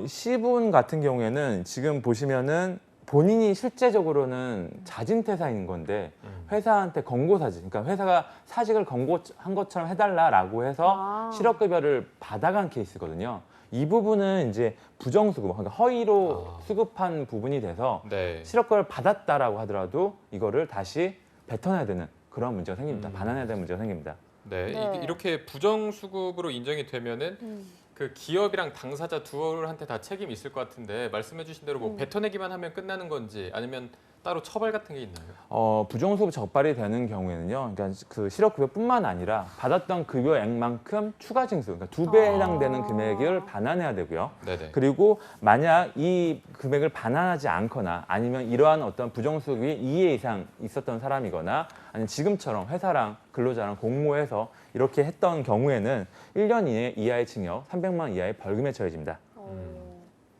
C분 같은 경우에는 지금 보시면은 본인이 실제적으로는 자진퇴사인 건데 회사한테 권고사직, 그러니까 회사가 사직을 권고한 것처럼 해달라라고 해서 실업급여를 받아간 케이스거든요. 이 부분은 이제 부정수급, 그러니까 허위로 수급한 부분이 돼서 네. 실업급여를 받았다라고 하더라도 이거를 다시 뱉어내야 되는 그런 문제가 생깁니다. 반환해야 되는 문제가 생깁니다. 네. 네. 이렇게 부정수급으로 인정이 되면은 그 기업이랑 당사자 두한테 다 책임이 있을 것 같은데 말씀해주신 대로 뱉어내기만 하면 끝나는 건지 아니면 따로 처벌 같은 게 있나요? 부정수급 적발이 되는 경우에는요, 그러니까 그 실업급여뿐만 아니라 받았던 급여액만큼 추가 징수, 그러니까 2배에 해당되는 금액을 반환해야 되고요. 네네. 그리고 만약 이 금액을 반환하지 않거나 아니면 이러한 어떤 부정수급이 2회 이상 있었던 사람이거나 아니면 지금처럼 회사랑 근로자랑 공모해서 이렇게 했던 경우에는 1년 이하의 징역, 300만 원 이하의 벌금에 처해집니다.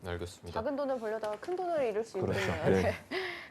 알겠습니다. 작은 돈을 벌려다가 큰 돈을 잃을 수 그렇죠. 있겠네요. 네.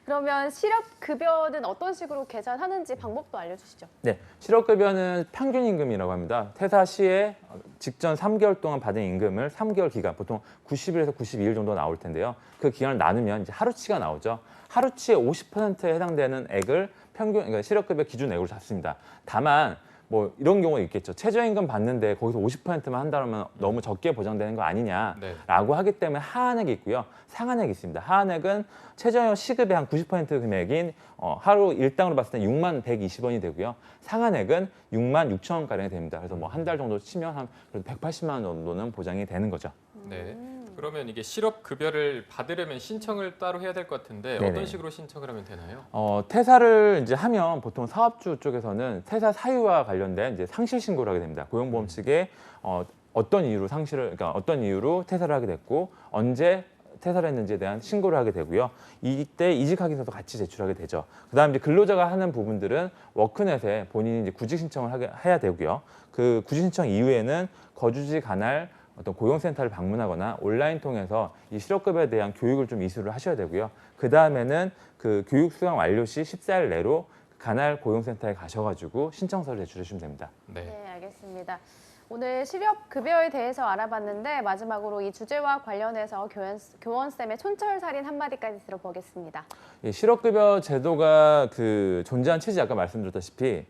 그러면 실업급여는 어떤 식으로 계산하는지 방법도 알려주시죠. 네, 실업급여는 평균임금이라고 합니다. 퇴사 시에 직전 3개월 동안 받은 임금을 3개월 기간, 보통 90일에서 92일 정도 나올 텐데요. 그 기간을 나누면 이제 하루치가 나오죠. 하루치의 50%에 해당되는 액을 평균, 그러니까 실업급여 기준액으로 잡습니다. 다만 뭐 이런 경우가 있겠죠. 최저임금 받는데 거기서 50%만 한다면 너무 적게 보장되는 거 아니냐라고 하기 때문에 하한액이 있고요. 상한액이 있습니다. 하한액은 최저 시급의 한 90% 금액인 하루 일당으로 봤을 때 6만 120원이 되고요. 상한액은 6만 6천 원가량이 됩니다. 그래서 뭐 한 달 정도 치면 한 180만 원 정도는 보장이 되는 거죠. 네. 그러면 이게 실업급여를 받으려면 신청을 따로 해야 될 것 같은데 네네. 어떤 식으로 신청을 하면 되나요? 퇴사를 이제 하면 보통 사업주 쪽에서는 퇴사 사유와 관련된 이제 상실 신고를 하게 됩니다. 고용보험 측에 어떤 이유로 그러니까 어떤 이유로 퇴사를 하게 됐고 언제 퇴사를 했는지에 대한 신고를 하게 되고요. 이때 이직확인서도 같이 제출하게 되죠. 그다음 이제 근로자가 하는 부분들은 워크넷에 본인이 이제 구직 신청을 해야 되고요. 그 구직 신청 이후에는 거주지 관할 어떤 고용센터를 방문하거나 온라인 통해서 이 실업급여에 대한 교육을 좀 이수를 하셔야 되고요. 그 다음에는 그 교육 수강 완료 시 14일 내로 관할 고용센터에 가셔가지고 신청서를 제출해 주시면 됩니다. 네, 알겠습니다. 오늘 실업급여에 대해서 알아봤는데 마지막으로 이 주제와 관련해서 교원쌤의 촌철살인 한마디까지 들어보겠습니다. 이 실업급여 제도가 그 존재한 취지 아까 말씀드렸다시피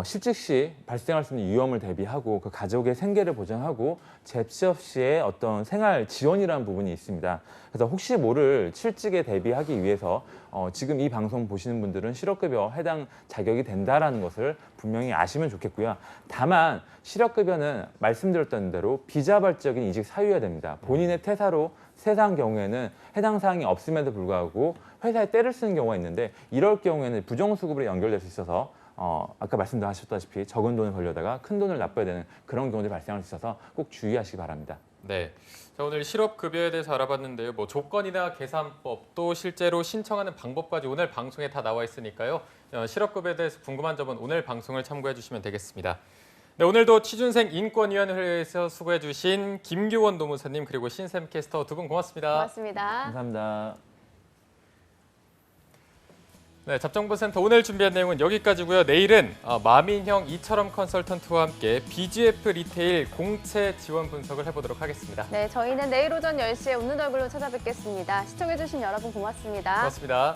실직 시 발생할 수 있는 위험을 대비하고 그 가족의 생계를 보장하고 재취업 시의 어떤 생활 지원이라는 부분이 있습니다. 그래서 혹시 모를 실직에 대비하기 위해서 지금 이 방송 보시는 분들은 실업급여 해당 자격이 된다라는 것을 분명히 아시면 좋겠고요. 다만 실업급여는 말씀드렸던 대로 비자발적인 이직 사유여야 됩니다. 본인의 퇴사로 세사한 경우에는 해당 사항이 없음에도 불구하고 회사에 떼를 쓰는 경우가 있는데 이럴 경우에는 부정수급으로 연결될 수 있어서 아까 말씀하셨다시피 적은 돈을 벌려다가 큰 돈을 납부해야 되는 그런 경우들이 발생할 수 있어서 꼭 주의하시기 바랍니다. 네. 자, 오늘 실업급여에 대해서 알아봤는데요. 뭐 조건이나 계산법 또 실제로 신청하는 방법까지 오늘 방송에 다 나와 있으니까요. 실업급여에 대해서 궁금한 점은 오늘 방송을 참고해 주시면 되겠습니다. 네, 오늘도 취준생 인권위원회에서 수고해 주신 김규원 노무사님 그리고 신샘 캐스터 두 분 고맙습니다. 고맙습니다. 감사합니다. 네, 잡정보센터 오늘 준비한 내용은 여기까지고요. 내일은 마민형 이철엄 컨설턴트와 함께 BGF 리테일 공채 지원 분석을 해보도록 하겠습니다. 네, 저희는 내일 오전 10시에 웃는 얼굴로 찾아뵙겠습니다. 시청해주신 여러분 고맙습니다. 고맙습니다.